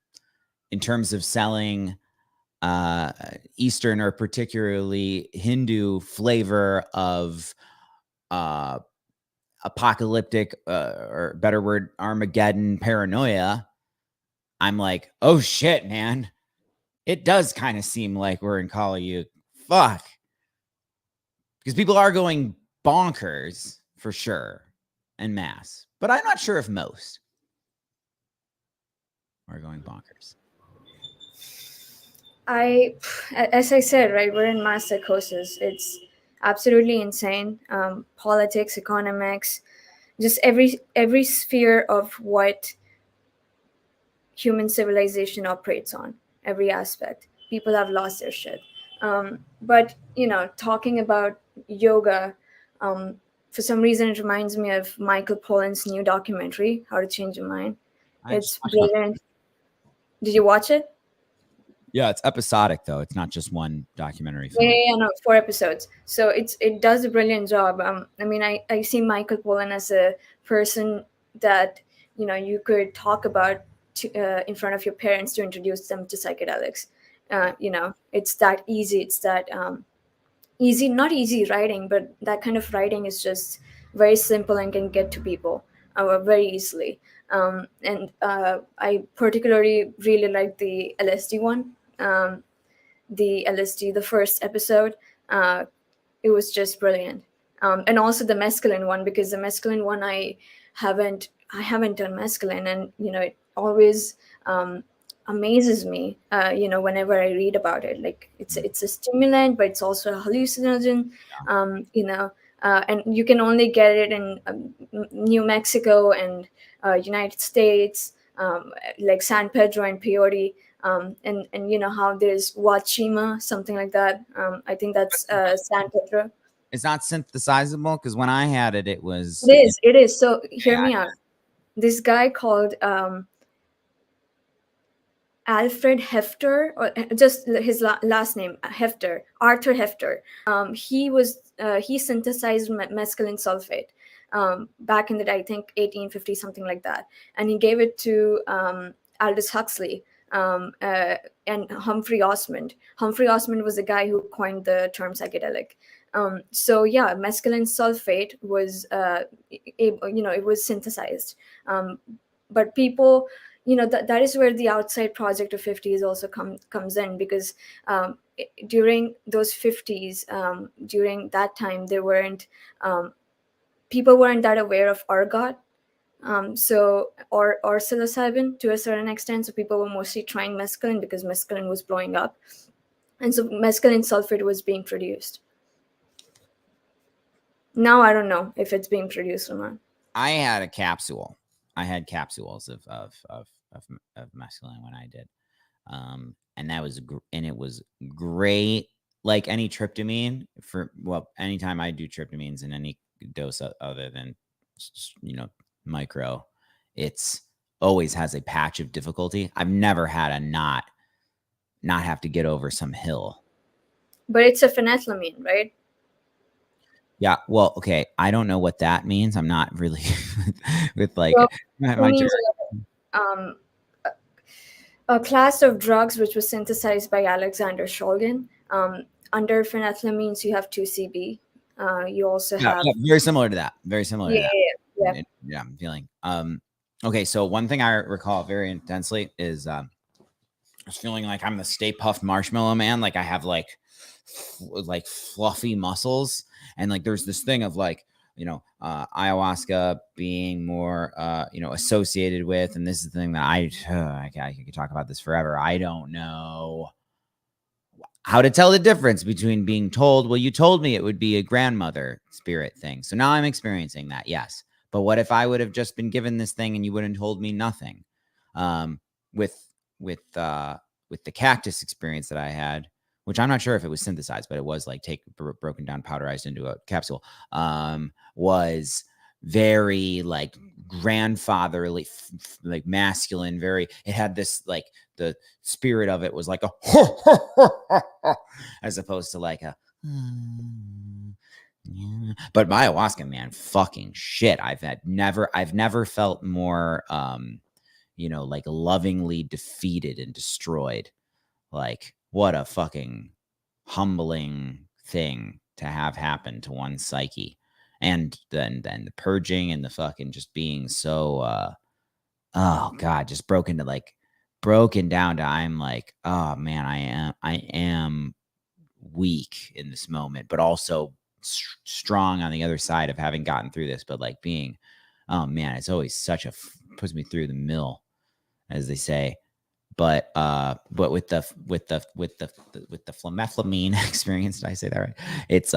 terms of selling Eastern or particularly Hindu flavor of apocalyptic, or better word, Armageddon paranoia, I'm like, oh shit, man. It does kind of seem like we're in Kali Yuga. Fuck. Because people are going bonkers for sure, en masse. But I'm not sure if most are going bonkers. As I said, right, we're in mass psychosis. It's absolutely insane. Politics, economics, just every sphere of what human civilization operates on, every aspect. People have lost their shit. But talking about yoga, for some reason it reminds me of Michael Pollan's new documentary, How to Change Your Mind. It's brilliant. Did you watch it? Yeah, it's episodic though. It's not just one documentary film. Yeah, no, 4 episodes. So it does a brilliant job. I mean, I see Michael Pollan as a person that you could talk about in front of your parents to introduce them to psychedelics. It's that easy. It's that easy, not easy writing, but that kind of writing is just very simple and can get to people very easily. And I particularly really like the LSD one. The LSD, the first episode, it was just brilliant. And also the mescaline one, because the mescaline one haven't done mescaline, and it always amazes me. Whenever I read about it, like it's a stimulant, but it's also a hallucinogen. And you can only get it in New Mexico and United States, like San Pedro and Peyote. And you know how there's Wachima, something like that. I think that's San Pedro. It's not synthesizable because when I had it, it was. It is. It is. So hear Yeah, me out. This guy called Alfred Hefter, or just his last name, Hefter, Arthur Hefter. He synthesized mescaline sulfate back in the day, I think 1850, something like that, and he gave it to Aldous Huxley and Humphrey Osmond. Humphrey Osmond was the guy who coined the term psychedelic. So yeah, mescaline sulfate was, it was synthesized, but people, that is where the outside project of 50s also comes in, because during those 50s, during that time, there weren't people weren't that aware of argot, or psilocybin to a certain extent. So people were mostly trying mescaline because mescaline was blowing up, and so mescaline sulfate was being produced. Now I don't know if it's being produced or not. I had a capsule. I had capsules of mescaline when I did, and that was and it was great. Like any tryptamine, anytime I do tryptamines in any dose other than micro, it's always has a patch of difficulty. I've never had a not have to get over some hill. But it's a phenethylamine, right? Yeah, well, okay. I don't know what that means. I'm not really with like Well, my means um, a class of drugs which was synthesized by Alexander Shulgin. Under phenethylamines, you have 2CB. You also have very similar to that. Very similar to that. yeah. Yeah, I'm feeling. Okay, so one thing I recall very intensely is I was feeling like I'm the Stay Puft Marshmallow Man. Like I have like fluffy muscles, and like there's this thing of like ayahuasca being more associated with, and this is the thing that I could talk about this forever. I don't know how to tell the difference between being told, well, you told me it would be a grandmother spirit thing, so now I'm experiencing that, yes, but what if I would have just been given this thing and you wouldn't told me nothing? With with the cactus experience that I had, which I'm not sure if it was synthesized, but it was like broken down, powderized into a capsule, was very like grandfatherly, like masculine, very, it had this like, the spirit of it was like a as opposed to like a but ayahuasca, man, fucking shit. I've never felt more like lovingly defeated and destroyed. Like, what a fucking humbling thing to have happen to one's psyche. And then the purging and the fucking just being so oh god, just broken down to, I'm like, oh man, I am weak in this moment, but also strong on the other side of having gotten through this. But like being, oh man, it's always puts me through the mill, as they say. But with the flamethlamine experience, did I say that right? It's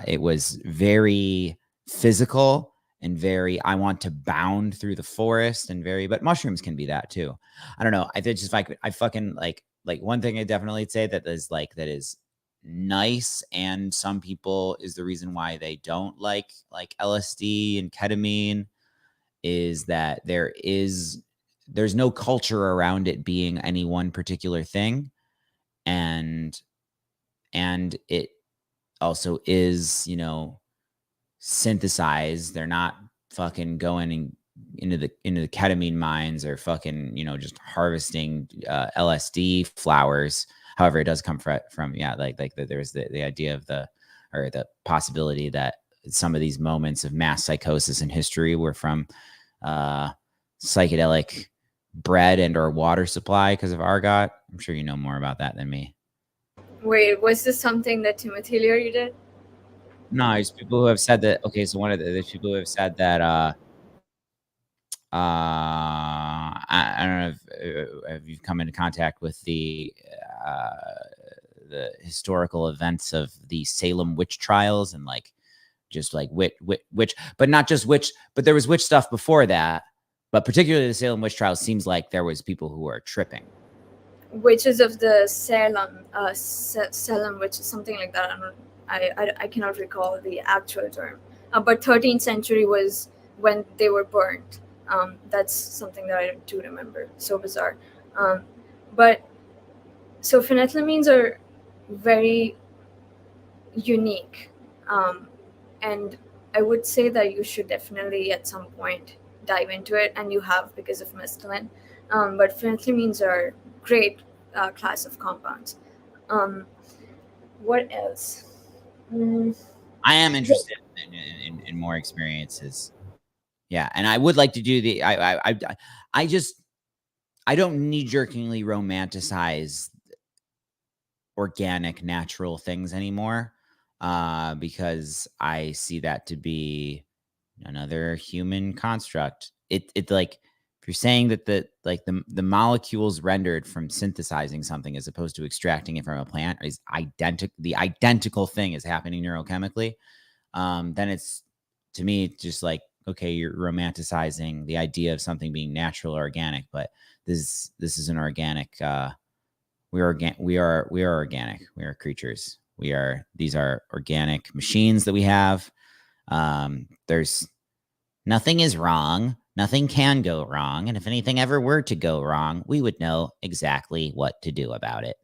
it was very physical and very, I want to bound through the forest, and very, but mushrooms can be that too. I don't know. I think just like I fucking like one thing I definitely say that is nice, and some people is the reason why they don't like LSD and ketamine, is that there's no culture around it being any one particular thing, and it also is synthesized. They're not fucking going into the ketamine mines, or fucking just harvesting LSD flowers. However, it does come from there's the idea of the possibility that some of these moments of mass psychosis in history were from psychedelic bread and or water supply because of argot. I'm sure you know more about that than me. Wait, was this something that Timothy Leary did? No, there's people who have said that. Okay, so there's people who have said that I don't know if you've come into contact with the historical events of the Salem witch trials, and like just like witch, but not just witch, but there was witch stuff before that. But particularly the Salem witch trials seems like there was people who were tripping. Witches of the Salem, Salem, which is something like that. I cannot recall the actual term. But 13th century was when they were burnt. That's something that I do remember. So bizarre. But so phenethylamines are very unique, and I would say that you should definitely at some point dive into it, and you have because of mescaline. But phenethylamines are great class of compounds. Um, what else? Mm, I am interested in more experiences. Yeah, and I would like to do the. I just I don't knee jerkingly romanticize organic, natural things anymore, because I see that to be another human construct. It like if you're saying that the molecules rendered from synthesizing something as opposed to extracting it from a plant is identical, the identical thing is happening neurochemically, then it's to me just like, okay, you're romanticizing the idea of something being natural or organic, but this is an organic. We are organic. We are creatures. These are organic machines that we have. There's nothing is wrong. Nothing can go wrong. And if anything ever were to go wrong, we would know exactly what to do about it.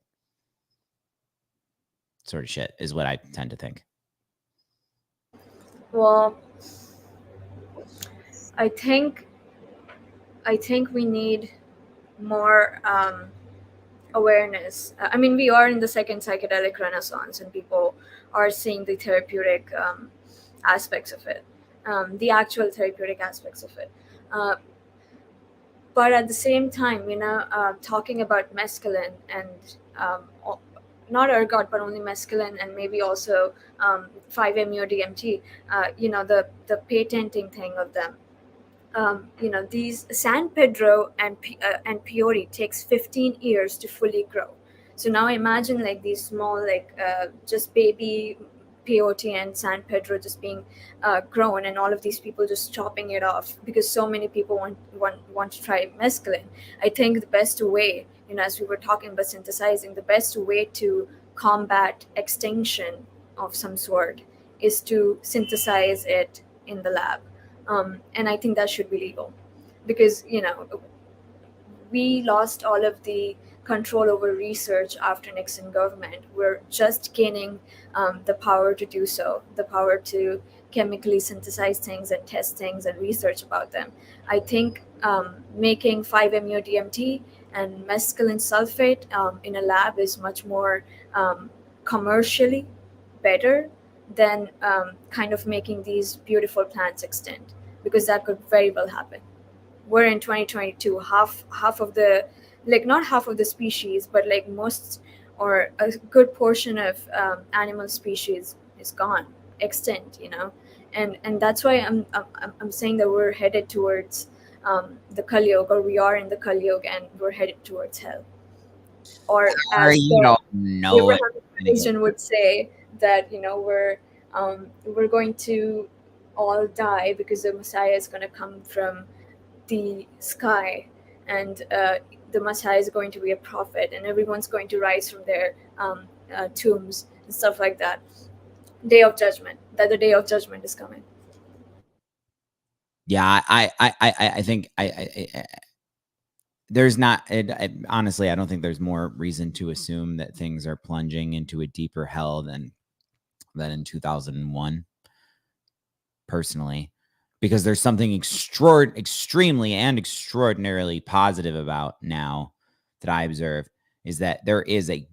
Sort of shit is what I tend to think. well, I think I think we need more awareness. I mean, we are in the second psychedelic renaissance, and people are seeing the therapeutic aspects of it, the actual therapeutic aspects of it. Uh, but at the same time, talking about mescaline and not ergot, but only mescaline, and maybe also 5-MeO-DMT. The patenting thing of them. These San Pedro and Peyote takes 15 years to fully grow. So now imagine like these small, like just baby peyote and San Pedro just being grown, and all of these people just chopping it off because so many people want to try mescaline. I think the best way, as we were talking about synthesizing, the best way to combat extinction of some sort is to synthesize it in the lab, and I think that should be legal, because we lost all of the control over research after Nixon government. We're just gaining the power to do so, the power to chemically synthesize things and test things and research about them. I think making 5-MeO-DMT and mescaline sulfate in a lab is much more commercially better than kind of making these beautiful plants extinct, because that could very well happen. We're in 2022. Half of the, like, not half of the species, but like most or a good portion of animal species is gone, extinct. And that's why I'm saying that we're headed towards the Kali Yuga, or we are in the Kali Yuga, and we're headed towards hell, or Or as you the don't know it. Abrahamic religion would say, that we're going to all die because the Messiah is going to come from the sky, and the Messiah is going to be a prophet, and everyone's going to rise from their tombs and stuff like that. Day of judgment. That the day of judgment is coming. Yeah, I think there's not honestly, I don't think there's more reason to assume that things are plunging into a deeper hell than in 2001, personally, because there's something extremely and extraordinarily positive about now that I observe, is that there is a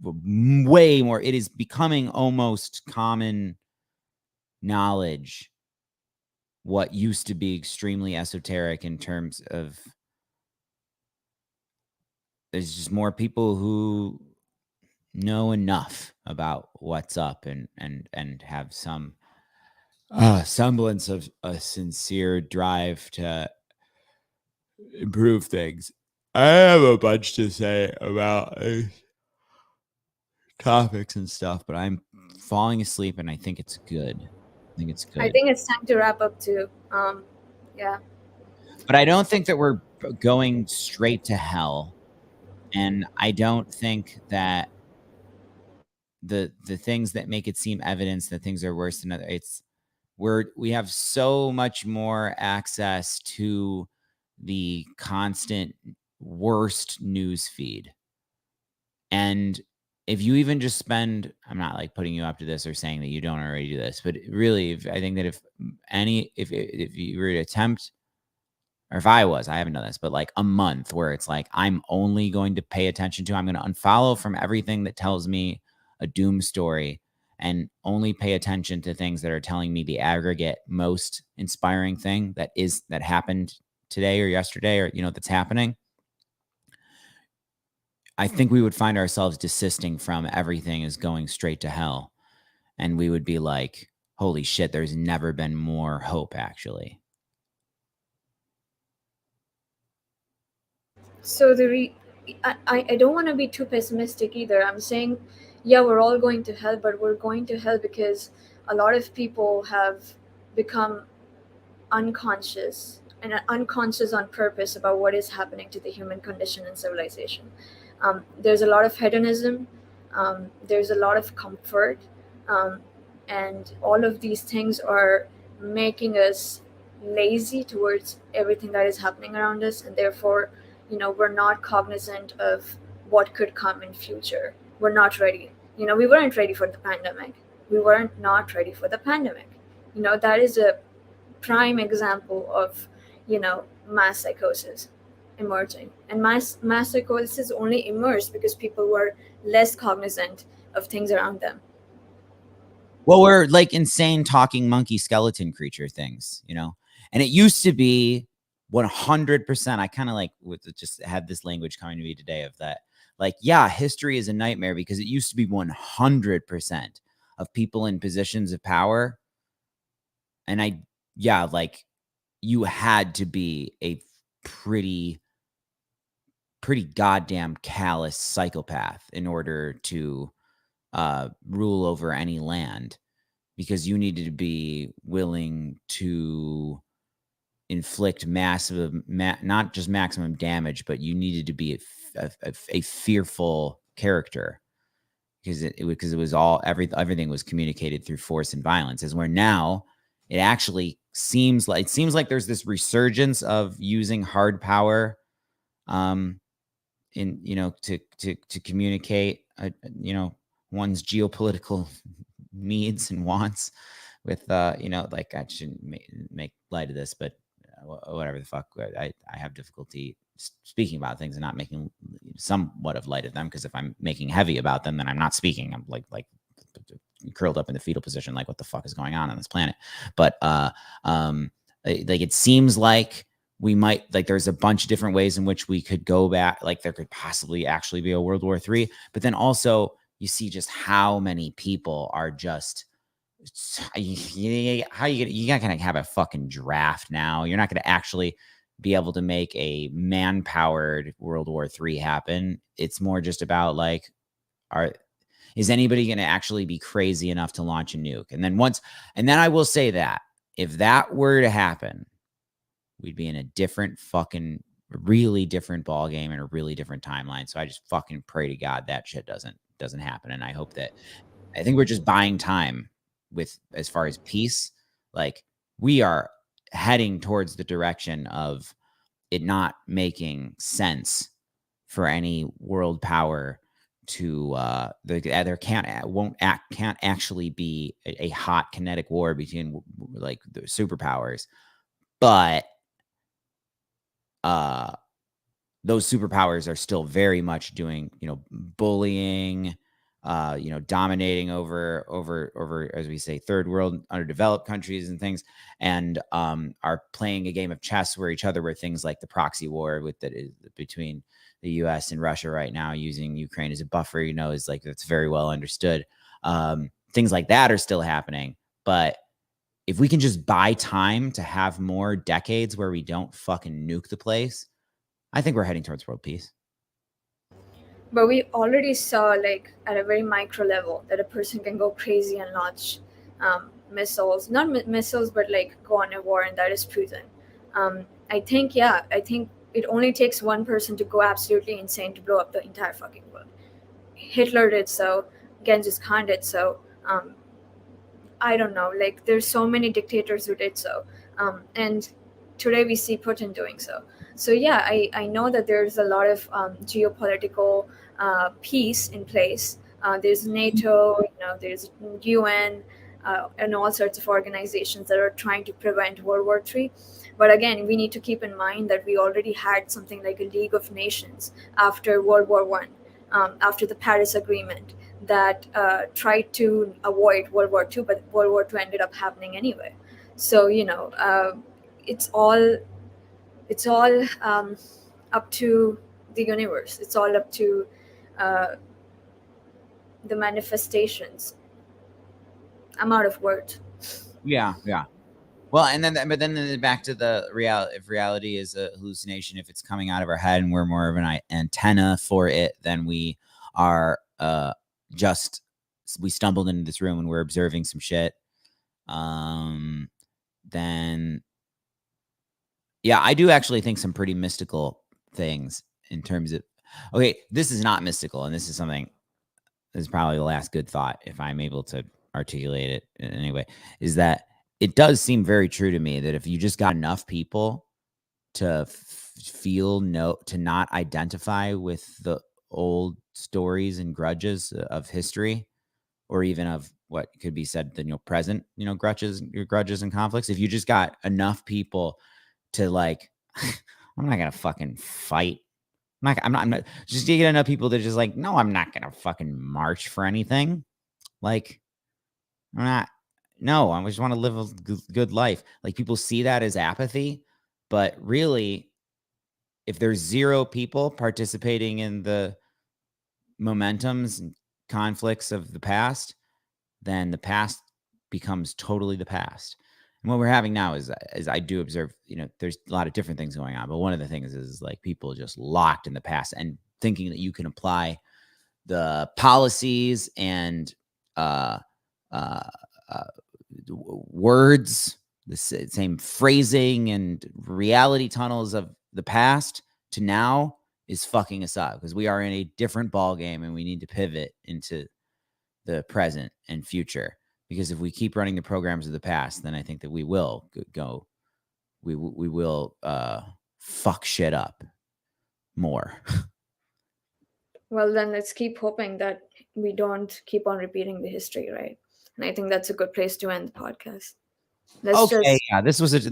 way more, it is becoming almost common knowledge what used to be extremely esoteric in terms of, there's just more people who know enough about what's up and have some semblance of a sincere drive to improve things. I have a bunch to say about topics and stuff, but I'm falling asleep, and I think it's good. I think it's I good. think it's time to wrap up too. Yeah. But I don't think that we're going straight to hell, and I don't think that the things that make it seem evidence that things are worse than other, we have so much more access to the constant worst news feed. And if you even just spend, I'm not like putting you up to this or saying that you don't already do this, but really, I think that if you were to attempt, or if I haven't done this, but like a month where it's like, I'm only going to pay attention to, I'm going to unfollow from everything that tells me a doom story and only pay attention to things that are telling me the aggregate most inspiring thing that happened today or yesterday, or, that's happening. I think we would find ourselves desisting from everything is going straight to hell. And we would be like, holy shit, there's never been more hope, actually. So I don't want to be too pessimistic either. I'm saying, yeah, we're all going to hell, but we're going to hell because a lot of people have become unconscious and unconscious on purpose about what is happening to the human condition and civilization. There's a lot of hedonism, there's a lot of comfort, um, and all of these things are making us lazy towards everything that is happening around us, and therefore, we're not cognizant of what could come in future. We're not ready. We weren't ready for the pandemic. We weren't not ready for the pandemic. That is a prime example of mass psychosis emerging, and mass psychosis only emerged because people were less cognizant of things around them. Well, we're like insane talking monkey skeleton creature things, and it used to be 100%. I kind of like just had this language coming to me today of that. Like, yeah, history is a nightmare because it used to be 100% of people in positions of power. And like you had to be a pretty goddamn callous psychopath in order to rule over any land, because you needed to be willing to inflict massive, not just maximum damage, but you needed to be a fearful character, because it was all everything was communicated through force and violence. As where now it actually seems like there's this resurgence of using hard power, in to communicate one's geopolitical needs and wants with like, I shouldn't make light of this, but whatever the fuck, I have difficulty speaking about things and not making somewhat of light of them, because if I'm making heavy about them, then I'm not speaking. I'm like curled up in the fetal position, like what the fuck is going on this planet. But like it seems like we might, like, there's a bunch of different ways in which we could go back. Like there could possibly actually be a World War III, but then also you see just how many people are just, how you got to have a fucking draft now. You're not going to actually be able to make a man-powered World War III happen. It's more just about like, is anybody going to actually be crazy enough to launch a nuke? And then I will say that if that were to happen, we'd be in a different fucking, really different ball game and a really different timeline. So I just fucking pray to God that shit doesn't happen. And I think we're just buying time with, as far as peace. Like, we are heading towards the direction of it not making sense for any world power to there can't actually be a hot kinetic war between like the superpowers, but those superpowers are still very much doing, bullying, dominating over, as we say, third world underdeveloped countries and things, and are playing a game of chess where things like the proxy war between the US and Russia right now, using Ukraine as a buffer, is like, that's very well understood. Things like that are still happening, but if we can just buy time to have more decades where we don't fucking nuke the place, I think we're heading towards world peace. But we already saw, like, at a very micro level, that a person can go crazy and launch missiles, not missiles, but like go on a war, and that is Putin. I think, yeah, I think it only takes one person to go absolutely insane to blow up the entire fucking world. Hitler did so. Genghis Khan did so. I don't know. Like, there's so many dictators who did so, and today we see Putin doing so. So yeah, I know that there's a lot of geopolitical peace in place. There's NATO, there's UN, and all sorts of organizations that are trying to prevent World War III. But again, we need to keep in mind that we already had something like a League of Nations after World War One, after the Paris Agreement, that tried to avoid World War II, but World War II ended up happening anyway. So it's all it's all up to the universe. It's all up to uh, the manifestations. I'm out of words. Yeah, yeah. Well, and then but then back to the reality. If reality is a hallucination, if it's coming out of our head and we're more of an antenna for it, then we are just we stumbled into this room and we're observing some shit. Then yeah, I do actually think some pretty mystical things in terms of. Okay, this is not mystical, and this is something. This is probably the last good thought, if I'm able to articulate it in any way, is that it does seem very true to me that if you just got enough people to to not identify with the old stories and grudges of history, or even of what could be said the present, grudges and conflicts. If you just got enough people to like, I'm not gonna fucking fight. I'm not just to get enough people that just like, no, I'm not gonna fucking march for anything. Like, I'm not. No, I just want to live a good life. Like people see that as apathy, but really, if there's zero people participating in the momentums and conflicts of the past, then the past becomes totally the past. And what we're having now is I do observe, there's a lot of different things going on, but one of the things is like people just locked in the past and thinking that you can apply the policies and uh, uh, uh, words, the same phrasing and reality tunnels of the past to now is fucking us up because we are in a different ball game and we need to pivot into the present and future. Because if we keep running the programs of the past, then I think that we will go, we will fuck shit up more. Well, then let's keep hoping that we don't keep on repeating the history, right? And I think that's a good place to end the podcast. Let's Okay, just, yeah, this was a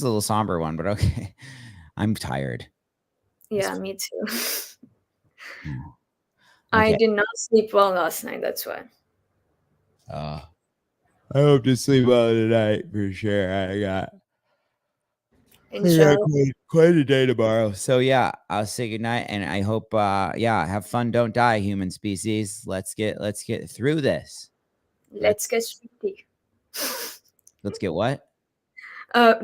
little somber one, but okay. I'm tired. yeah, me too. I Okay. did not sleep well last night, that's why. Uh, I hope to sleep well tonight for sure. I got Inshallah. quite a day tomorrow. So yeah, I'll say goodnight and I hope yeah, have fun, don't die, human species. Let's get through this. Let's Let's get shifty. let's get what?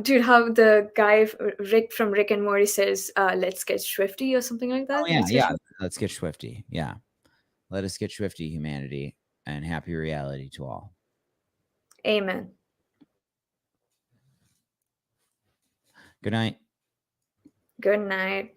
Dude, how the guy Rick from Rick and Morty says, "Let's get swifty" or something like Oh that. yeah, Let's get yeah. swifty. Let's get swifty. Yeah. Let us get swifty, humanity, and happy reality to all. Amen. Good night. Good night.